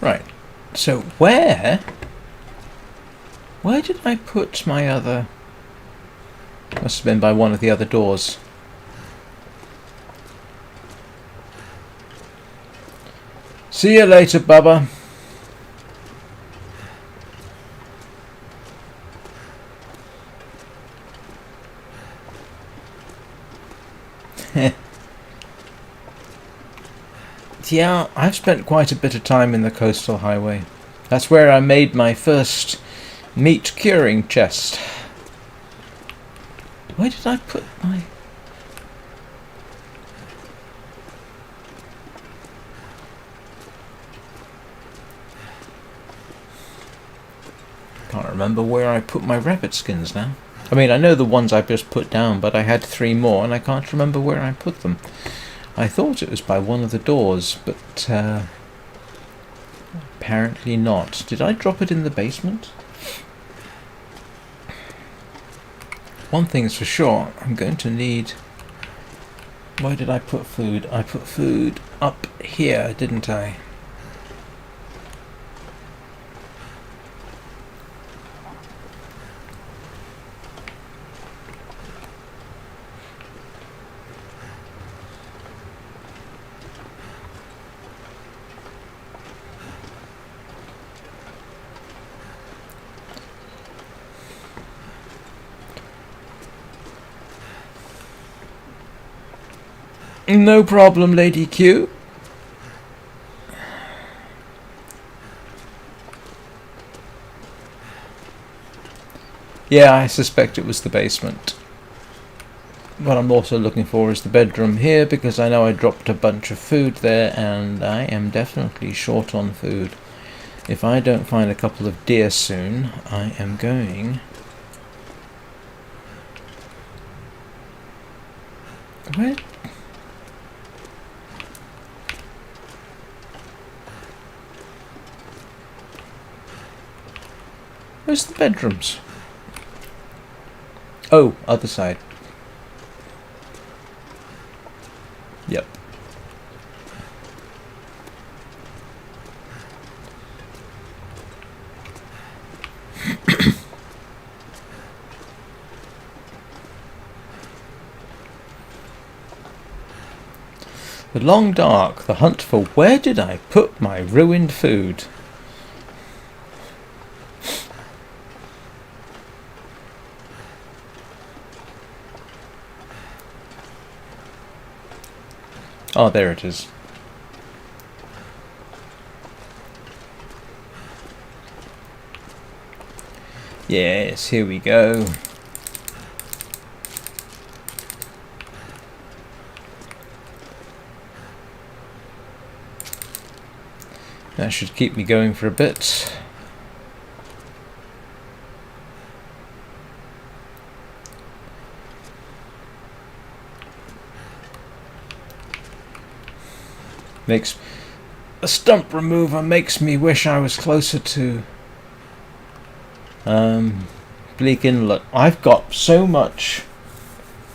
Right. So where did I put my other... Must have been by one of the other doors. See you later, Bubba. Yeah, I've spent quite a bit of time in the coastal highway. That's where I made my first meat curing chest. Where did I put my... Can't remember where I put my rabbit skins now. I mean, I know the ones I've just put down, but I had 3 more and I can't remember where I put them. I thought it was by one of the doors, but apparently not. Did I drop it in the basement? One thing is for sure, I'm going to need... Where did I put food? I put food up here, didn't I? No problem, Lady Q. Yeah, I suspect it was the basement. What I'm also looking for is the bedroom here, because I know I dropped a bunch of food there, and I am definitely short on food. If I don't find a couple of deer soon, I am going... Where? Where's the bedrooms? Oh, other side. Yep. The long dark, the hunt for where did I put my ruined food? Oh, there it is. Yes, here we go. That should keep me going for a bit. Makes a stump remover makes me wish I was closer to Bleak Inlet. I've got so much.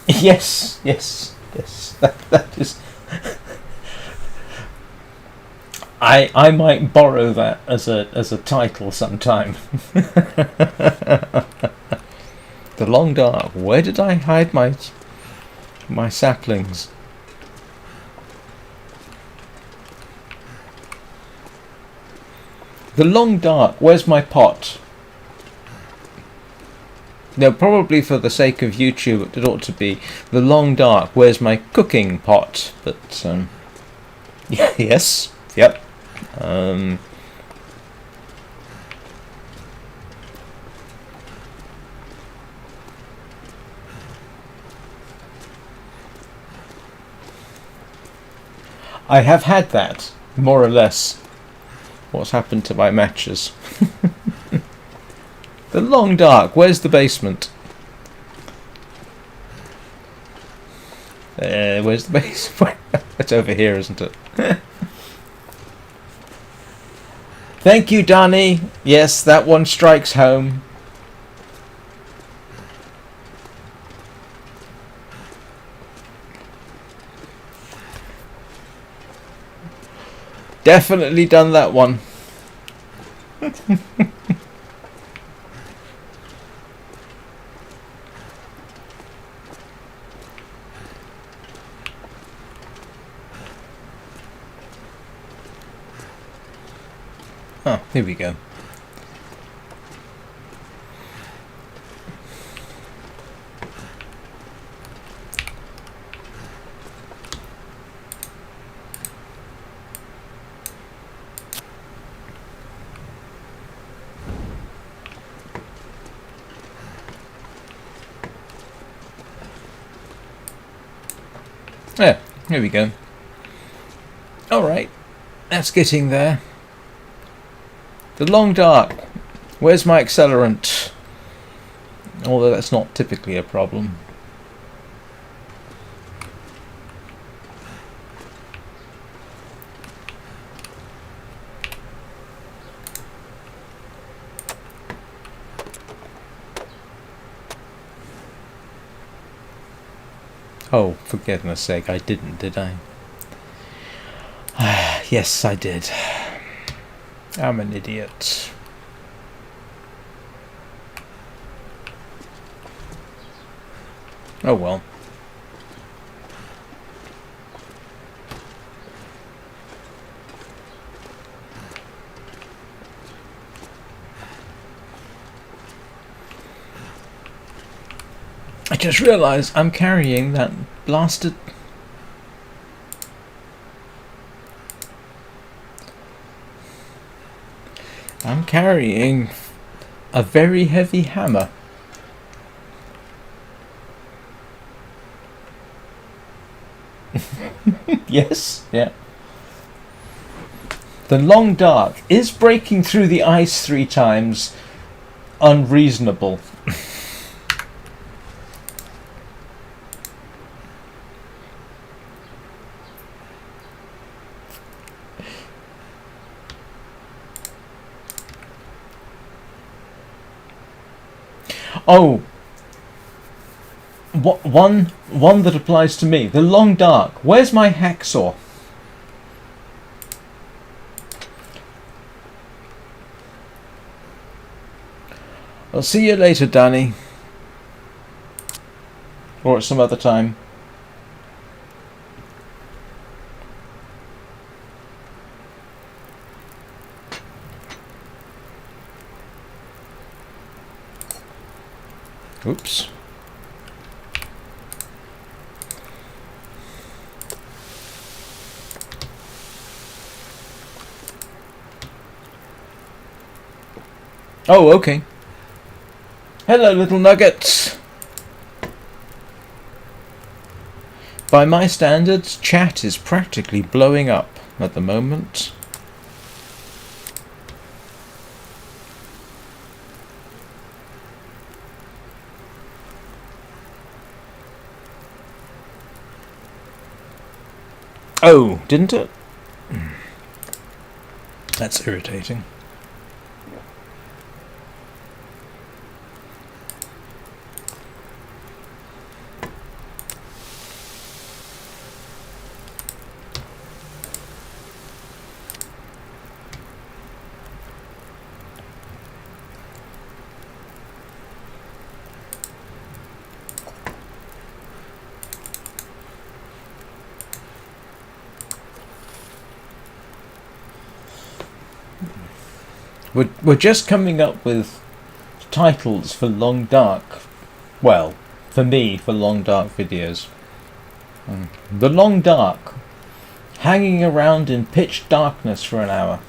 Yes. That is. I might borrow that as a title sometime. The Long Dark. Where did I hide my saplings? The Long Dark. Where's my pot? No, probably for the sake of YouTube, it ought to be The Long Dark. Where's my cooking pot? But yeah, yes, yep. I have had that, more or less. What's happened to my matches? The Long Dark. Where's the basement? Where's the basement? It's over here, isn't it? Thank you, Danny. Yes, that one strikes home. Definitely done that one. Oh, here we go. Yeah, here we go. Alright, that's getting there. The Long Dark. Where's my accelerant? Although that's not typically a problem. Oh, for goodness sake, I didn't, did I? Yes, I did. I'm an idiot. Oh well. I just realised I'm carrying that blasted... I'm carrying a very heavy hammer. Yes, yeah. The Long Dark. Is breaking through the ice 3 times unreasonable? Oh, one that applies to me. The long dark. Where's my hacksaw? I'll see you later, Danny. Or at some other time. Oops. Oh, okay. Hello, little nuggets. By my standards, chat is practically blowing up at the moment. Oh, didn't it? That's irritating. We're just coming up with titles for long dark. Well, for me, for long dark videos. The long dark. Hanging around in pitch darkness for an hour.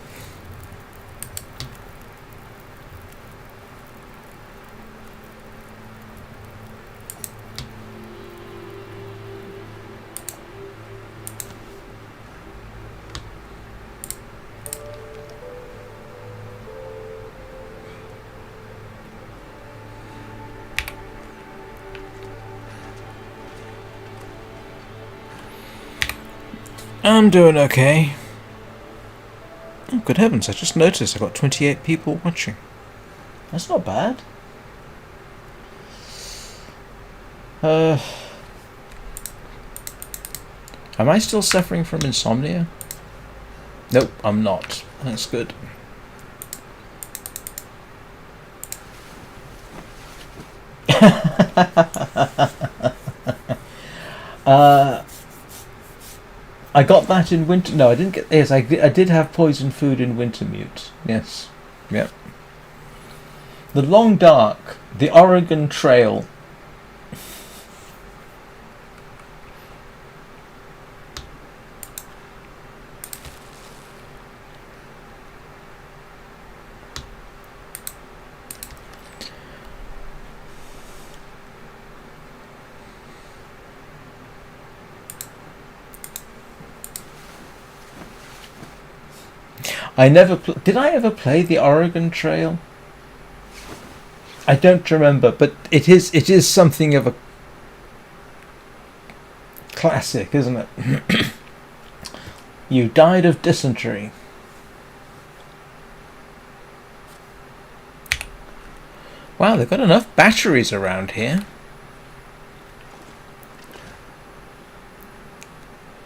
I'm doing okay. Oh, good heavens, I just noticed I've got 28 people watching. That's not bad. Am I still suffering from insomnia? Nope, I'm not. That's good. I got that in winter. No, I didn't get. Yes, I did have poison food in Wintermute. Yes, yep. The Long Dark, the Oregon Trail. I never did. I ever play the Oregon Trail? I don't remember, but it is something of a classic, isn't it? You died of dysentery. Wow, they've got enough batteries around here.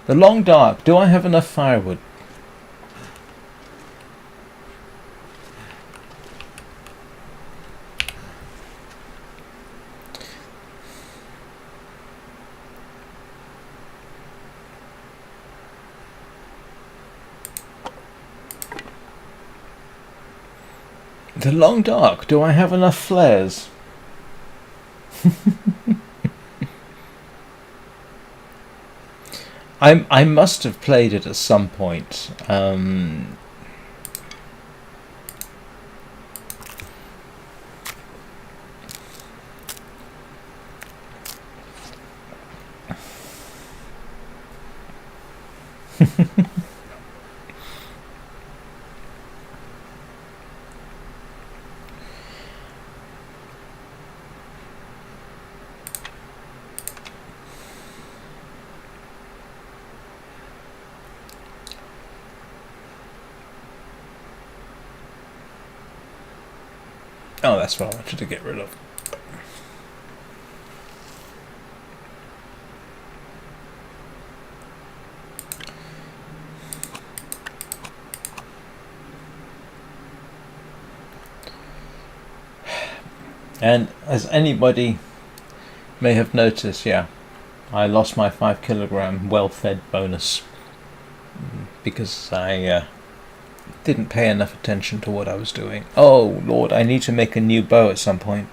The Long Dark. Do I have enough firewood? The Long Dark. Do I have enough flares? I must have played it at some point. Oh, that's what I wanted to get rid of. And as anybody may have noticed, yeah, I lost my 5 kilogram well-fed bonus because I didn't pay enough attention to what I was doing. Oh Lord, I need to make a new bow at some point.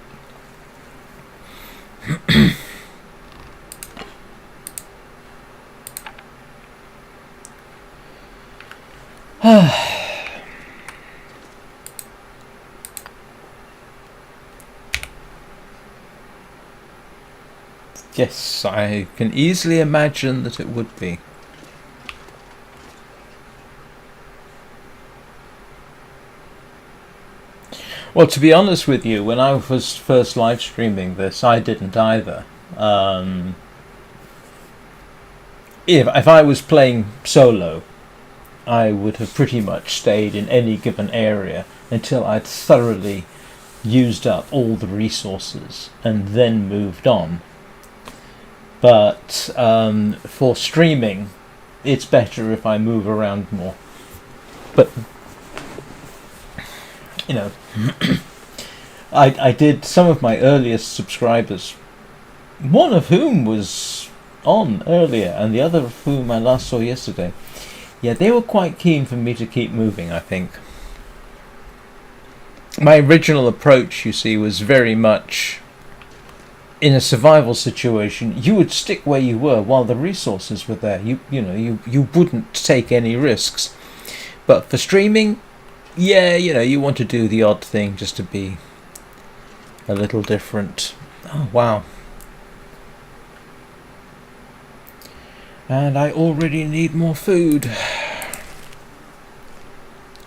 Yes, I can easily imagine that it would be. Well, to be honest with you, when I was first live streaming this, I didn't either. If I was playing solo, I would have pretty much stayed in any given area until I'd thoroughly used up all the resources and then moved on. But for streaming, it's better if I move around more. But you know, I did some of my earliest subscribers, one of whom was on earlier and the other of whom I last saw yesterday. Yeah, they were quite keen for me to keep moving, I think. My original approach, you see, was very much in a survival situation. You would stick where you were while the resources were there. You wouldn't take any risks. But for streaming, yeah, you want to do the odd thing just to be a little different. Oh, wow. And I already need more food.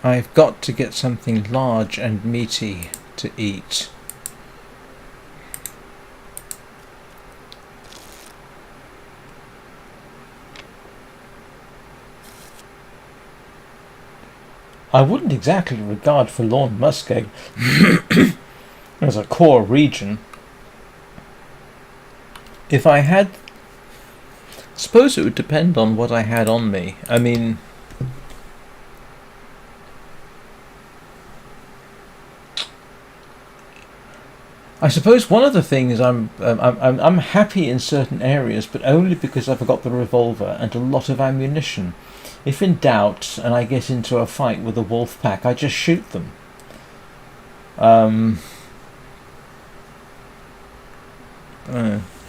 I've got to get something large and meaty to eat. I wouldn't exactly regard forlorn muskeg as a core region. If I had... suppose it would depend on what I had on me. I mean... I suppose one of the things I'm happy in certain areas, but only because I've got the revolver and a lot of ammunition. If in doubt and I get into a fight with a wolf pack, I just shoot them. I'm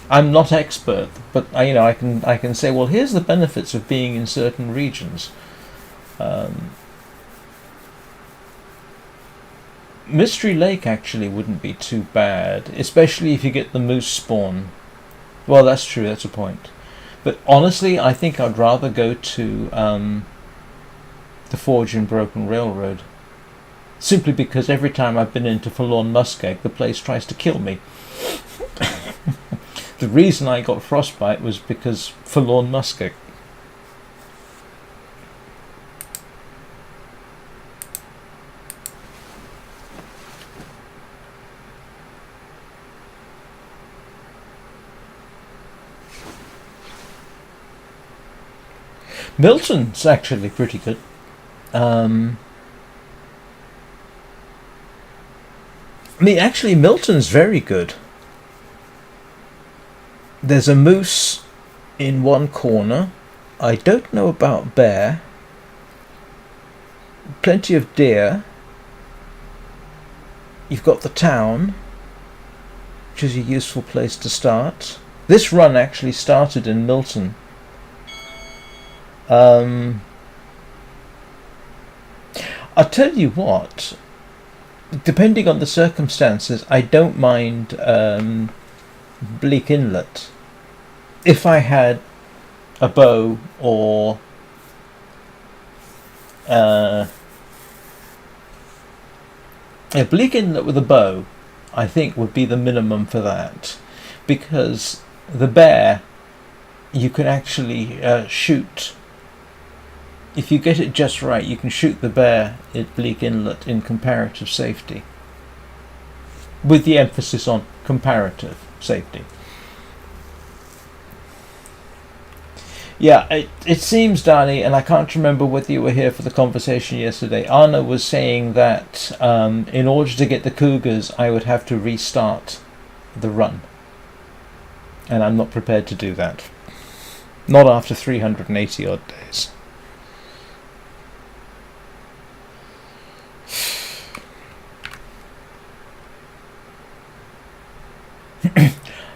not expert, but I can say, well, here's the benefits of being in certain regions. Mystery Lake actually wouldn't be too bad, especially if you get the moose spawn. Well, that's true, that's a point. But honestly, I think I'd rather go to the Forge and Broken Railroad. Simply because every time I've been into Forlorn Muskeg, the place tries to kill me. The reason I got frostbite was because Forlorn Muskeg. Milton's actually pretty good. Actually, Milton's very good. There's a moose in one corner. I don't know about bear. Plenty of deer. You've got the town, which is a useful place to start. This run actually started in Milton. I'll tell you what, depending on the circumstances, I don't mind Bleak Inlet. If I had a bow or a Bleak Inlet with a bow, I think would be the minimum for that, because the bear you can actually shoot. If you get it just right, you can shoot the bear at Bleak Inlet in comparative safety. With the emphasis on comparative safety. Yeah, it seems, Danny, and I can't remember whether you were here for the conversation yesterday. Anna was saying that in order to get the cougars, I would have to restart the run. And I'm not prepared to do that. Not after 380 odd days.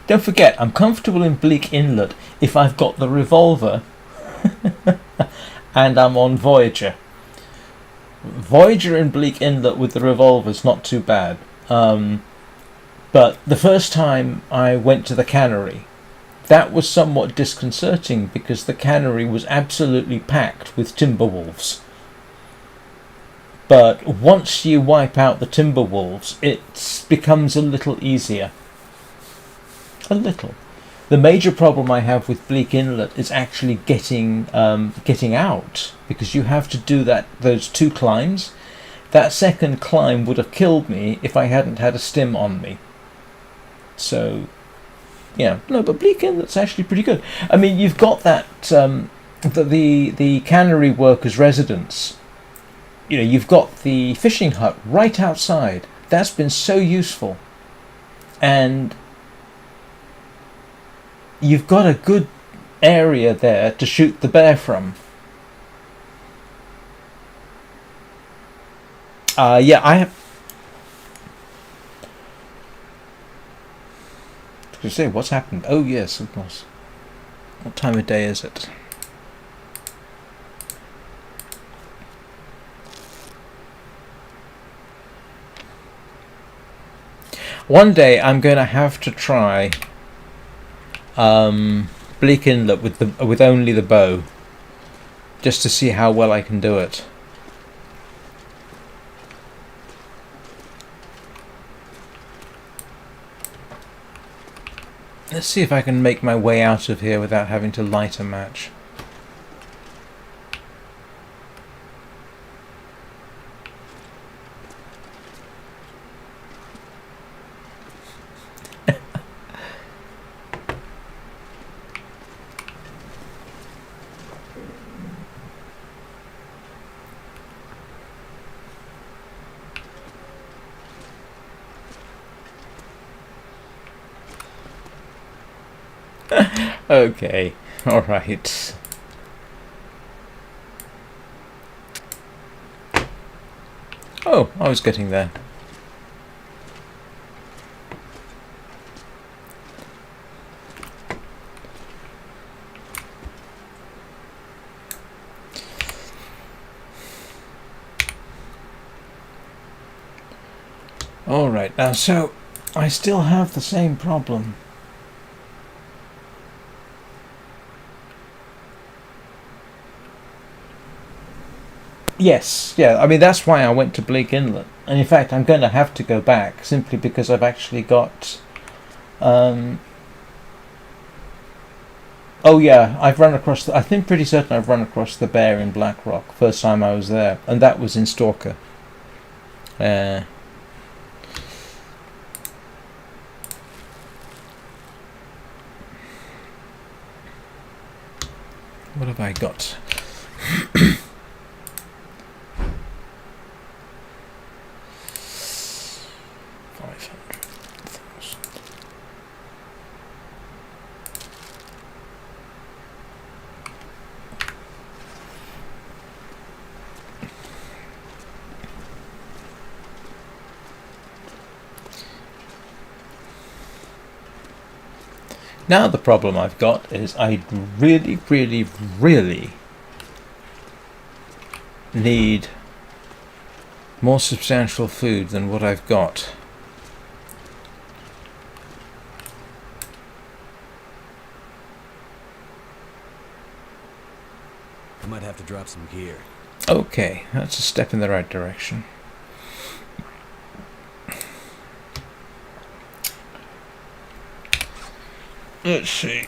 Don't forget, I'm comfortable in Bleak Inlet if I've got the revolver and I'm on Voyager. Voyager and Bleak Inlet with the revolver's not too bad. But the first time I went to the cannery, that was somewhat disconcerting because the cannery was absolutely packed with timber wolves. But once you wipe out the timber wolves, it becomes a little easier. A little. The major problem I have with Bleak Inlet is actually getting out, because you have to do those 2 climbs. That second climb would have killed me if I hadn't had a stim on me. So, yeah, no, but Bleak Inlet's actually pretty good. I mean, you've got that the cannery workers' residence. You know, you've got the fishing hut right outside. That's been so useful, and you've got a good area there to shoot the bear from. Yeah, I have. I was going to say, what's happened? Oh yes, of course. What time of day is it? One day I'm going to have to try Bleak Inlet with only the bow, just to see how well I can do it. Let's see if I can make my way out of here without having to light a match. Okay, alright. Oh, I was getting there. Alright, now so I still have the same problem. Yes, yeah, I mean that's why I went to Bleak Inlet. And in fact I'm going to have to go back simply because I've actually got oh yeah, I've run across I think pretty certain I've run across the bear in Blackrock first time I was there, and that was in Stalker. What have I got? 500,000. Now the problem I've got is I really, really, really need more substantial food than what I've got. I might have to drop some gear. Okay, that's a step in the right direction. Let's see.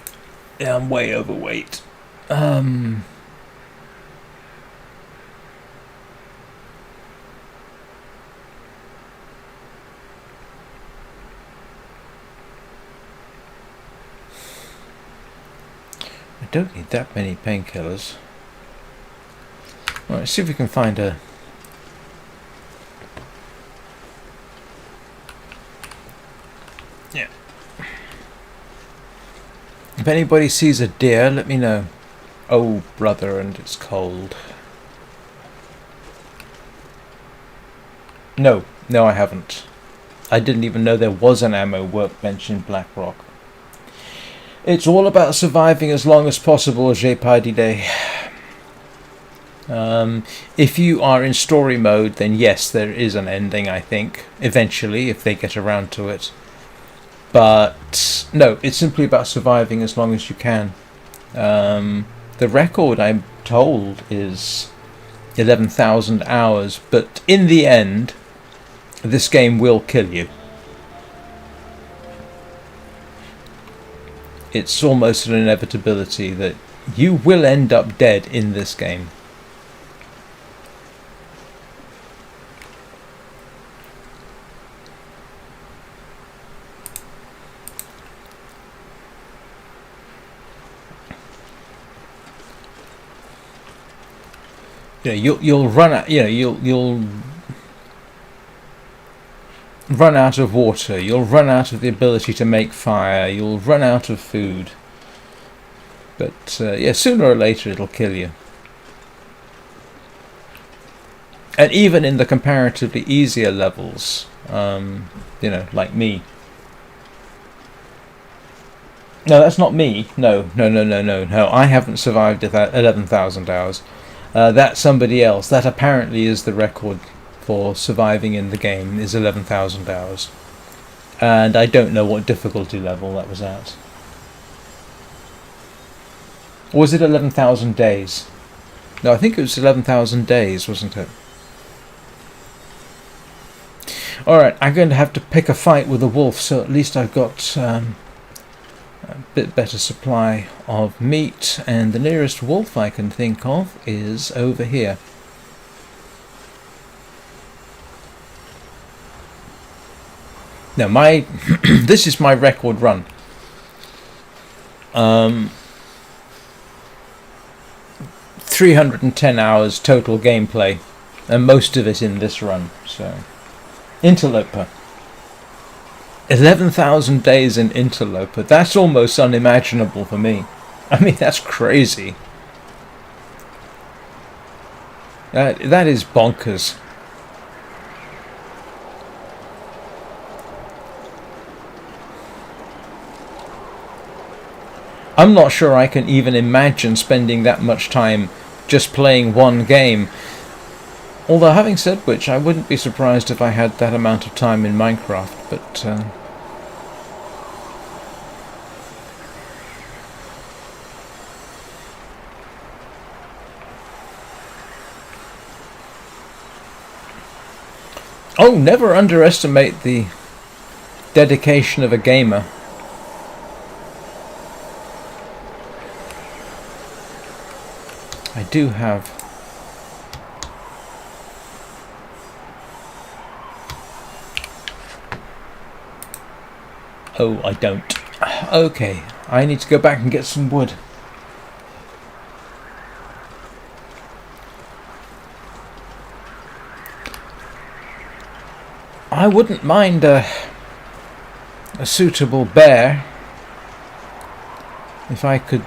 Yeah, I'm way overweight. don't need that many painkillers. All right, see if we can find a... Yeah. If anybody sees a deer, let me know. Oh, brother, and it's cold. No, I haven't. I didn't even know there was an ammo workbench in Blackrock. It's all about surviving as long as possible, J'ai pas d'idée. If you are in story mode, then yes, there is an ending, I think, eventually, if they get around to it. But no, it's simply about surviving as long as you can. The record, I'm told, is 11,000 hours, but in the end, this game will kill you. It's almost an inevitability that you will end up dead in this game. You'll run out. You'll run out of water. You'll run out of the ability to make fire. You'll run out of food. But yeah, sooner or later it'll kill you. And even in the comparatively easier levels, like me. No, that's not me. No. I haven't survived 11,000 hours. That's somebody else. That apparently is the record for surviving in the game, is 11,000 hours. And I don't know what difficulty level that was at. Or was it 11,000 days? No, I think it was 11,000 days, wasn't it? Alright, I'm going to have to pick a fight with a wolf, so at least I've got a bit better supply of meat, and the nearest wolf I can think of is over here. Now this is my record run. 310 hours total gameplay, and most of it in this run. So, Interloper. 11,000 days in Interloper. That's almost unimaginable for me. I mean, that's crazy. That is bonkers. I'm not sure I can even imagine spending that much time just playing one game. Although, having said which, I wouldn't be surprised if I had that amount of time in Minecraft, but... Oh, never underestimate the dedication of a gamer. I do have... Oh, I don't. Okay, I need to go back and get some wood. I wouldn't mind a suitable bear if I could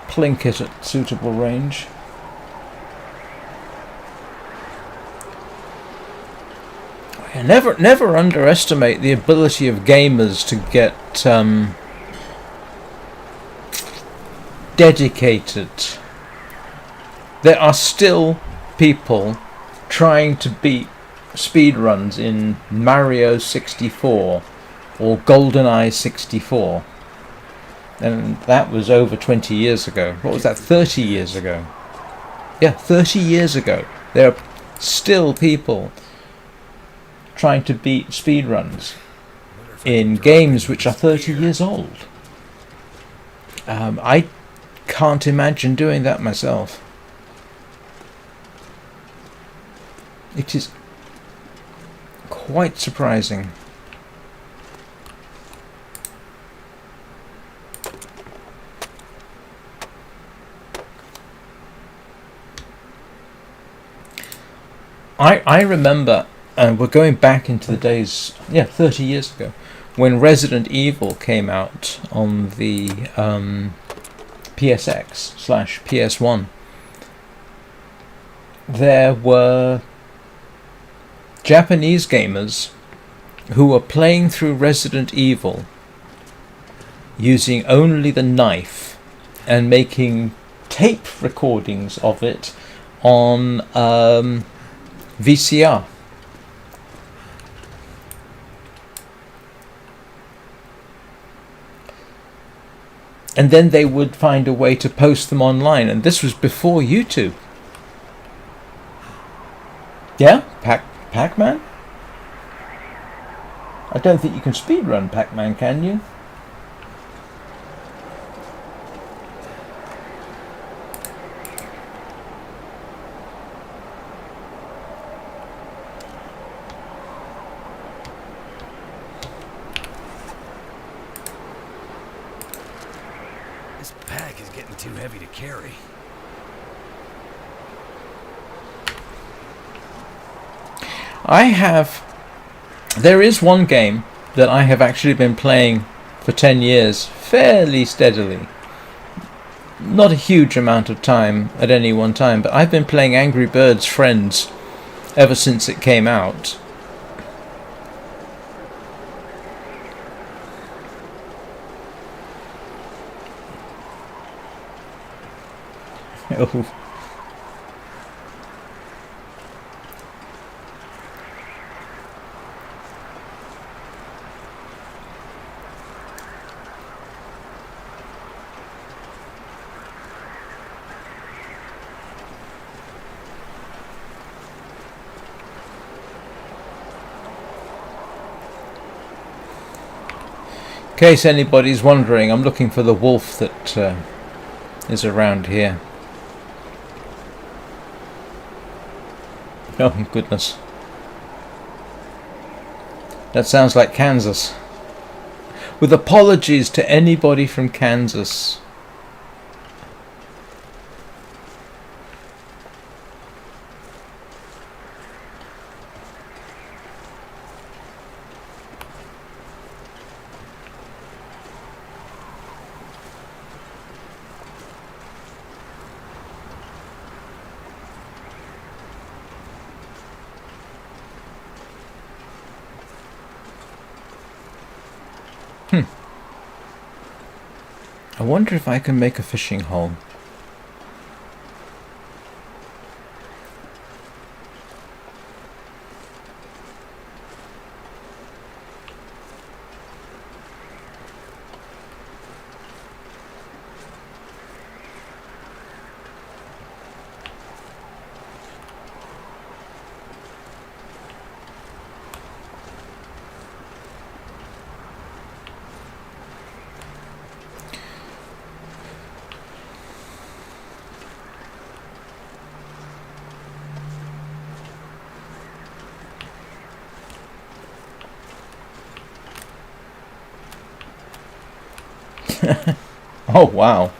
plink it at suitable range. Never underestimate the ability of gamers to get dedicated. There are still people trying to beat speedruns in Mario 64 or GoldenEye 64. And that was over 20 years ago. What was that, 30 years ago? Yeah, 30 years ago. There are still people trying to beat speedruns in games which are 30 years old. I can't imagine doing that myself. It is quite surprising. I remember, and we're going back into the days, 30 years ago, when Resident Evil came out on the PSX/PS1. There were Japanese gamers who were playing through Resident Evil using only the knife and making tape recordings of it on VCR. And then they would find a way to post them online, and this was before YouTube. Yeah? Pac-Man? I don't think you can speedrun Pac-Man, can you? This pack is getting too heavy to carry. There is one game that I have actually been playing for 10 years fairly steadily. Not a huge amount of time at any one time, but I've been playing Angry Birds Friends ever since it came out. Oh. In case anybody's wondering, I'm looking for the wolf that is around here. Oh goodness. That sounds like Kansas. With apologies to anybody from Kansas. I wonder if I can make a fishing hole. Oh wow.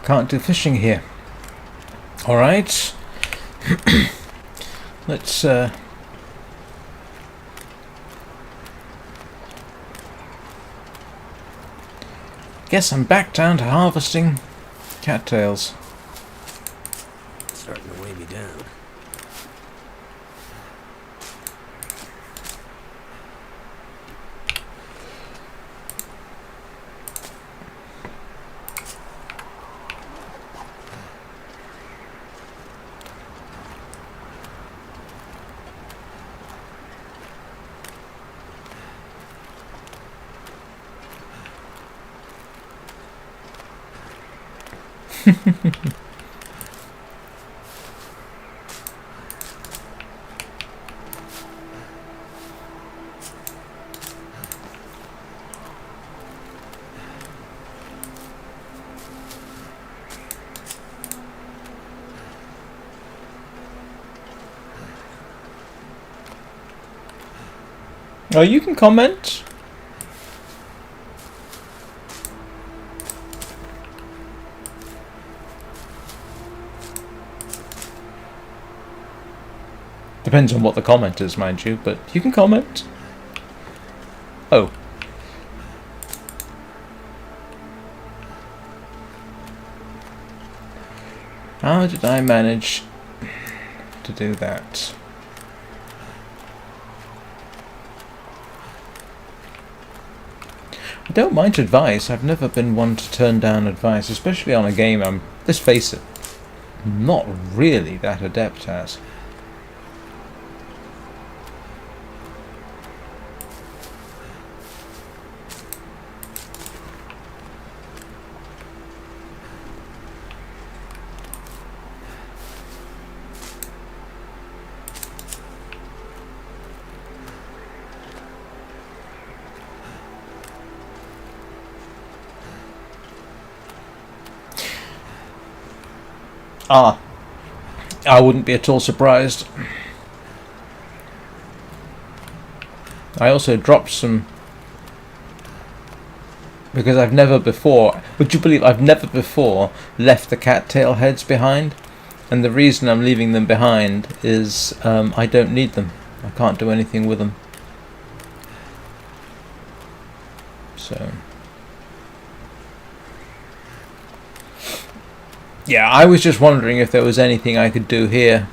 Can't do fishing here. Alright. Let's guess I'm back down to harvesting cattails. It's starting to weigh me down. Oh, you can comment. Depends on what the comment is, mind you, but you can comment. Oh. How did I manage to do that? I don't mind advice. I've never been one to turn down advice, especially on a game I'm, let's face it, not really that adept at. Ah, I wouldn't be at all surprised. I also dropped some because I've never before, would you believe I've never before left the cattail heads behind? And the reason I'm leaving them behind is I don't need them. I can't do anything with them. So yeah, I was just wondering if there was anything I could do here.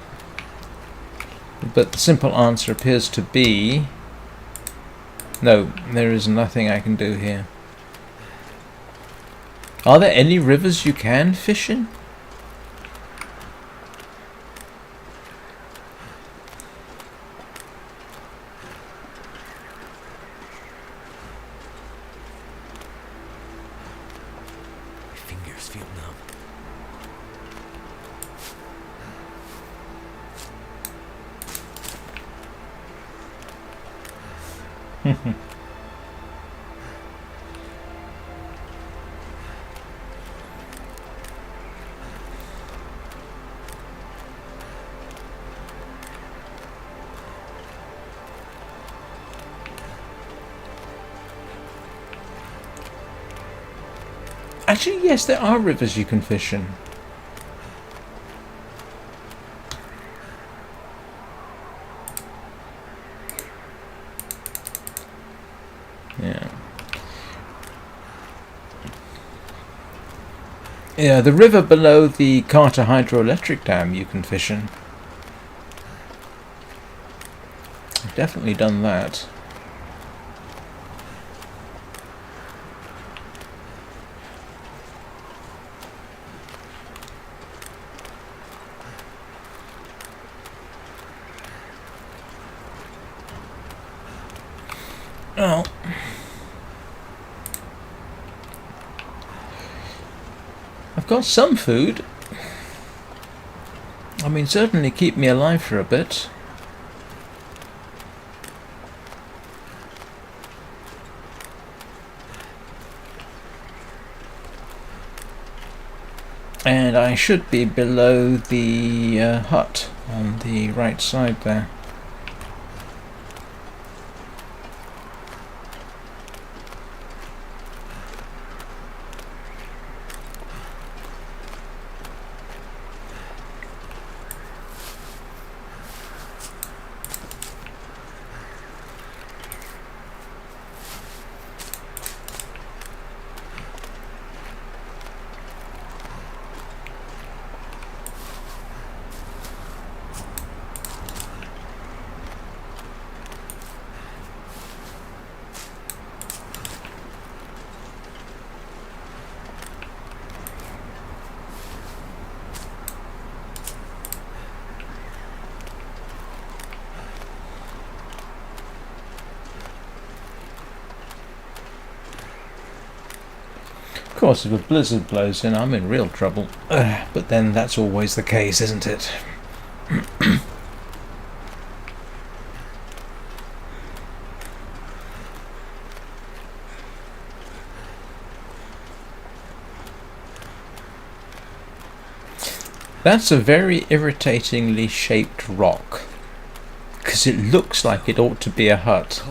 But the simple answer appears to be no, there is nothing I can do here. Are there any rivers you can fish in? My fingers feel numb. Actually, yes, there are rivers you can fish in. Yeah. Yeah, the river below the Carter hydroelectric dam you can fish in. I've definitely done that. Oh. I've got some food. I mean, certainly keep me alive for a bit. And I should be below the hut on the right side there. course, if a blizzard blows in, I'm in real trouble. But then that's always the case, isn't it? That's a very irritatingly shaped rock, because it looks like it ought to be a hut.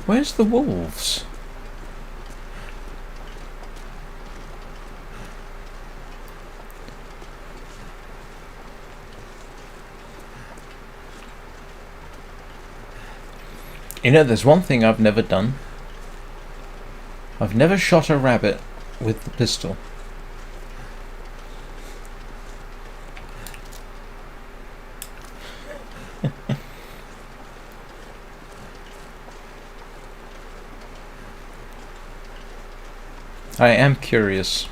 Where's the wolves? You know, there's one thing I've never done. I've never shot a rabbit with the pistol. I am curious.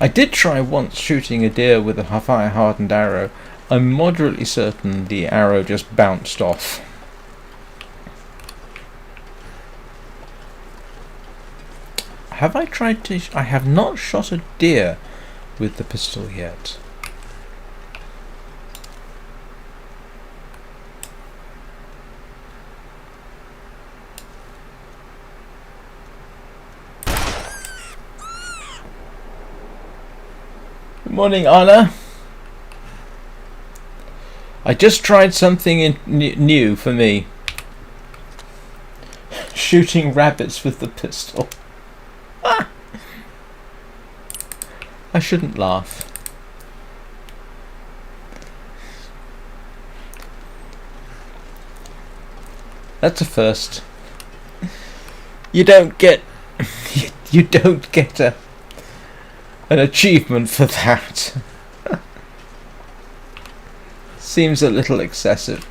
I did try once shooting a deer with a fire-hardened arrow. I'm moderately certain the arrow just bounced off. Have I tried to... I have not shot a deer with the pistol yet. Good morning, Anna. I just tried something new for me. Shooting rabbits with the pistol. Ah! I shouldn't laugh. That's a first. You don't get you don't get an achievement for that. Seems a little excessive.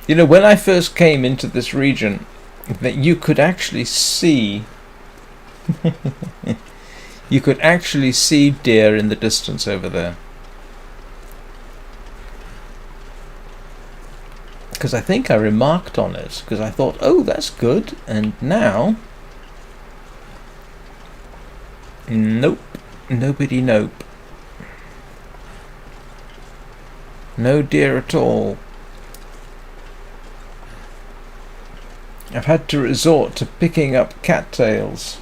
You know, when I first came into this region, that you could actually see you could actually see deer in the distance over there. Because I think I remarked on it, because I thought, oh, that's good, and now... Nope. Nobody nope. No deer at all. I've had to resort to picking up cattails.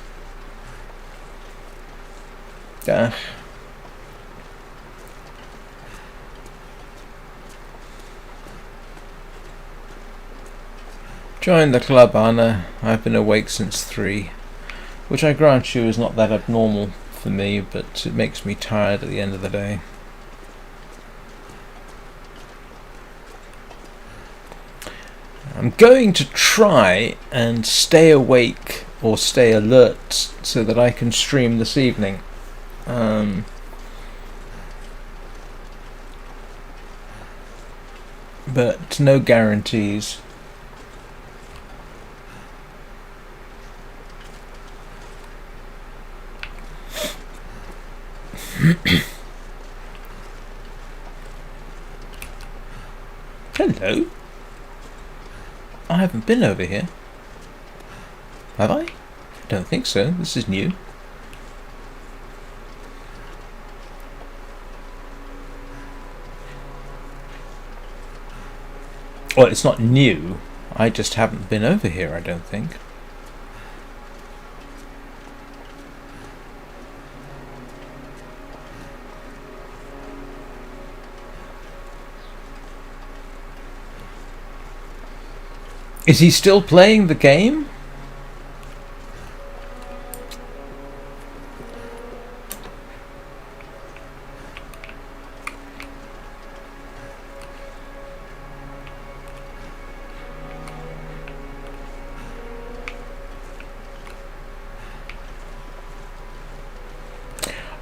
Join the club, Anna. I've been awake since 3. Which I grant you is not that abnormal for me, but it makes me tired at the end of the day. I'm going to try and stay awake or stay alert so that I can stream this evening. But no guarantees. Hello. I haven't been over here. Have I? Don't think so. This is new. Well, it's not new. I just haven't been over here, I don't think. Is he still playing the game?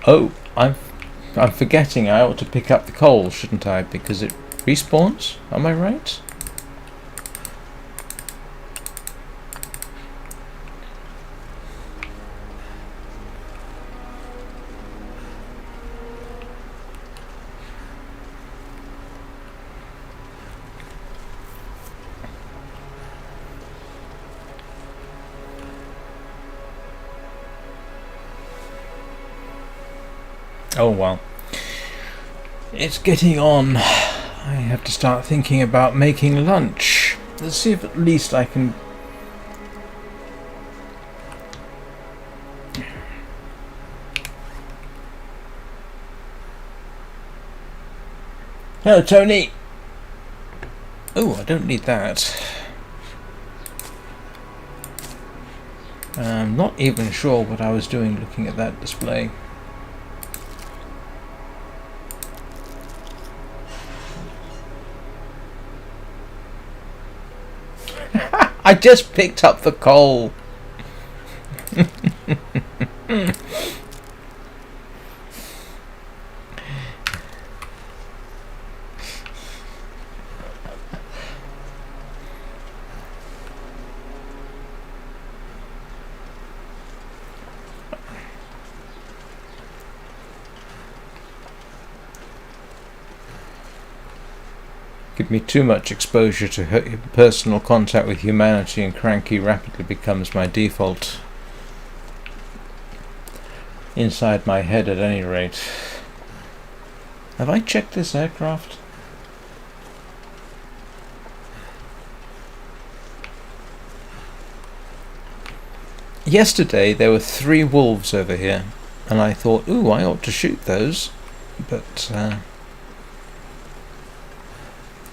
Oh, I'm forgetting. I ought to pick up the coal, shouldn't I? Because it respawns. Am I right? Oh well. It's getting on. I have to start thinking about making lunch. Let's see if at least I can... Hello, Tony! Oh, I don't need that. I'm not even sure what I was doing looking at that display. I just picked up the coal. Give me too much exposure to personal contact with humanity, and cranky rapidly becomes my default. Inside my head, at any rate. Have I checked this aircraft? Yesterday there were 3 wolves over here, and I thought, ooh, I ought to shoot those, but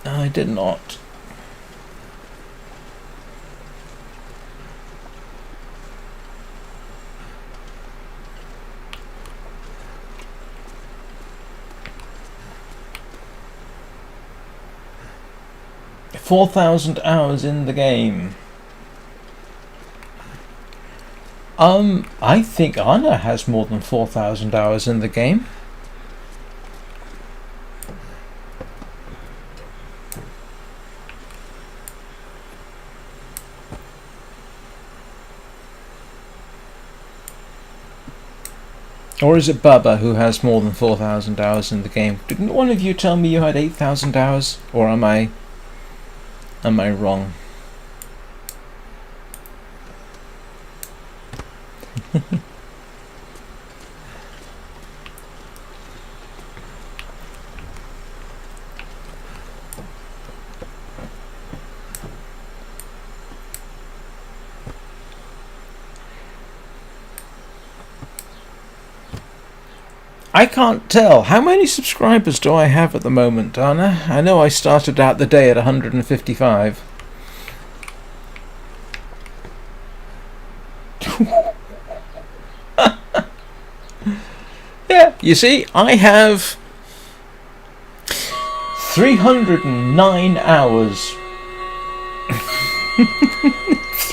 I did not. $4,000 hours in the game. I think Anna has more than 4,000 hours in the game. Or is it Bubba who has more than 4,000 hours in the game? Didn't one of you tell me you had 8,000 hours? Or am I wrong? I can't tell. How many subscribers do I have at the moment, Anna? I know I started out the day at 155. Yeah, you see, I have 309 hours.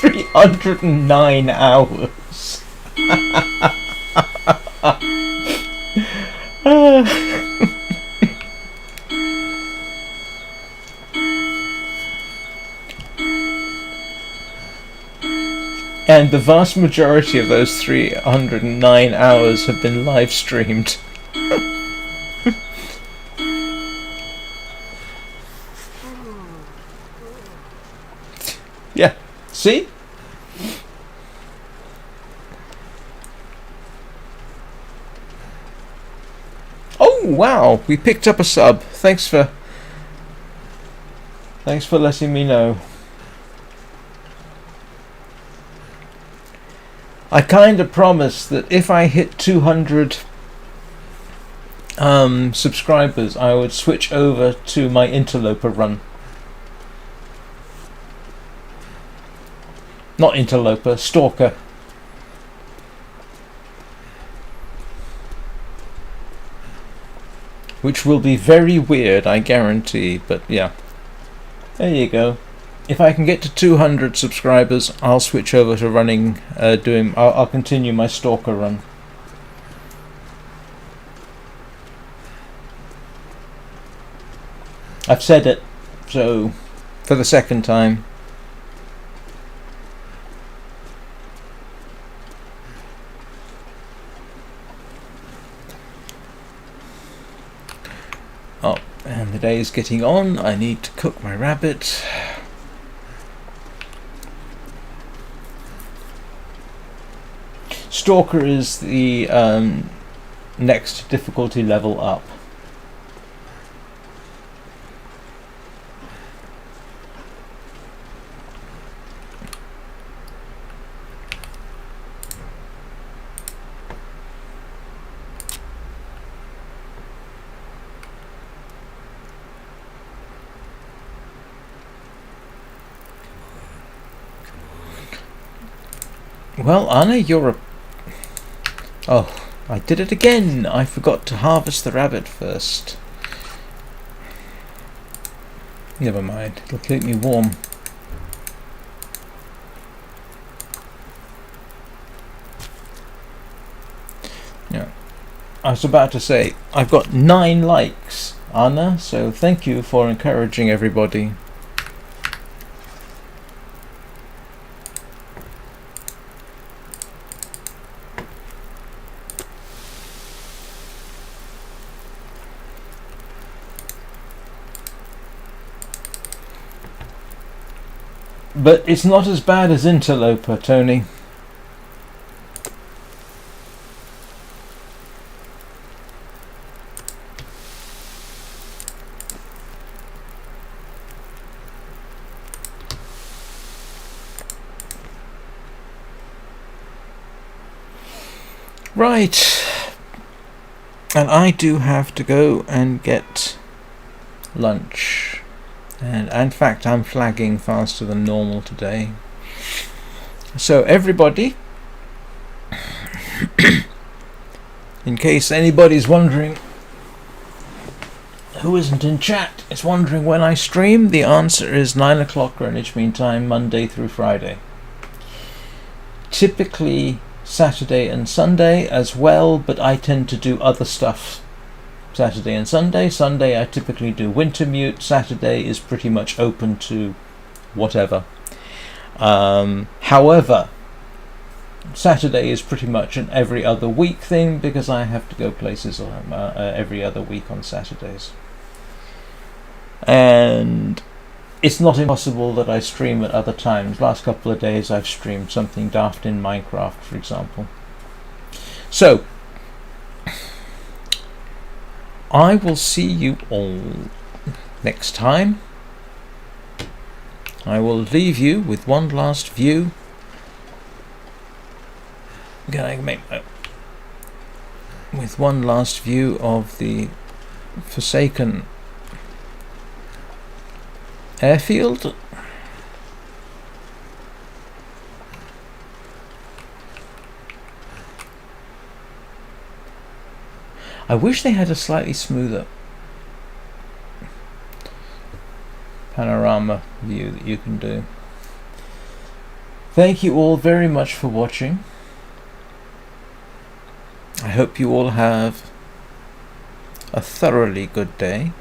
309 hours. And the vast majority of those 309 hours have been live streamed. Yeah, see? Oh wow, we picked up a sub. Thanks for letting me know. I kind of promised that if I hit 200 subscribers, I would switch over to my interloper run. Not interloper, stalker. Which will be very weird, I guarantee, but yeah. There you go. If I can get to 200 subscribers, I'll switch over to running, I'll continue my stalker run. I've said it, so for the second time. Oh, and the day is getting on. I need to cook my rabbit. Stalker is the next difficulty level up. Well, Anna, you're a... Oh, I did it again! I forgot to harvest the rabbit first. Never mind, it'll keep me warm. Yeah, I was about to say, I've got 9 likes, Anna, so thank you for encouraging everybody. But it's not as bad as interloper, Tony. Right. And I do have to go and get lunch. And in fact, I'm flagging faster than normal today. So everybody, in case anybody's wondering, who isn't in chat, is wondering when I stream, the answer is 9 o'clock Greenwich Mean Time, Monday through Friday. Typically Saturday and Sunday as well, but I tend to do other stuff Saturday and Sunday. Sunday I typically do Wintermute. Saturday is pretty much open to whatever. However, Saturday is pretty much an every other week thing because I have to go places every other week on Saturdays. And it's not impossible that I stream at other times. Last couple of days I've streamed something daft in Minecraft, for example. So I will see you all next time. I will leave you with one last view. With one last view of the Forsaken Airfield. I wish they had a slightly smoother panorama view that you can do. Thank you all very much for watching. I hope you all have a thoroughly good day.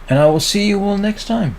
And I will see you all next time.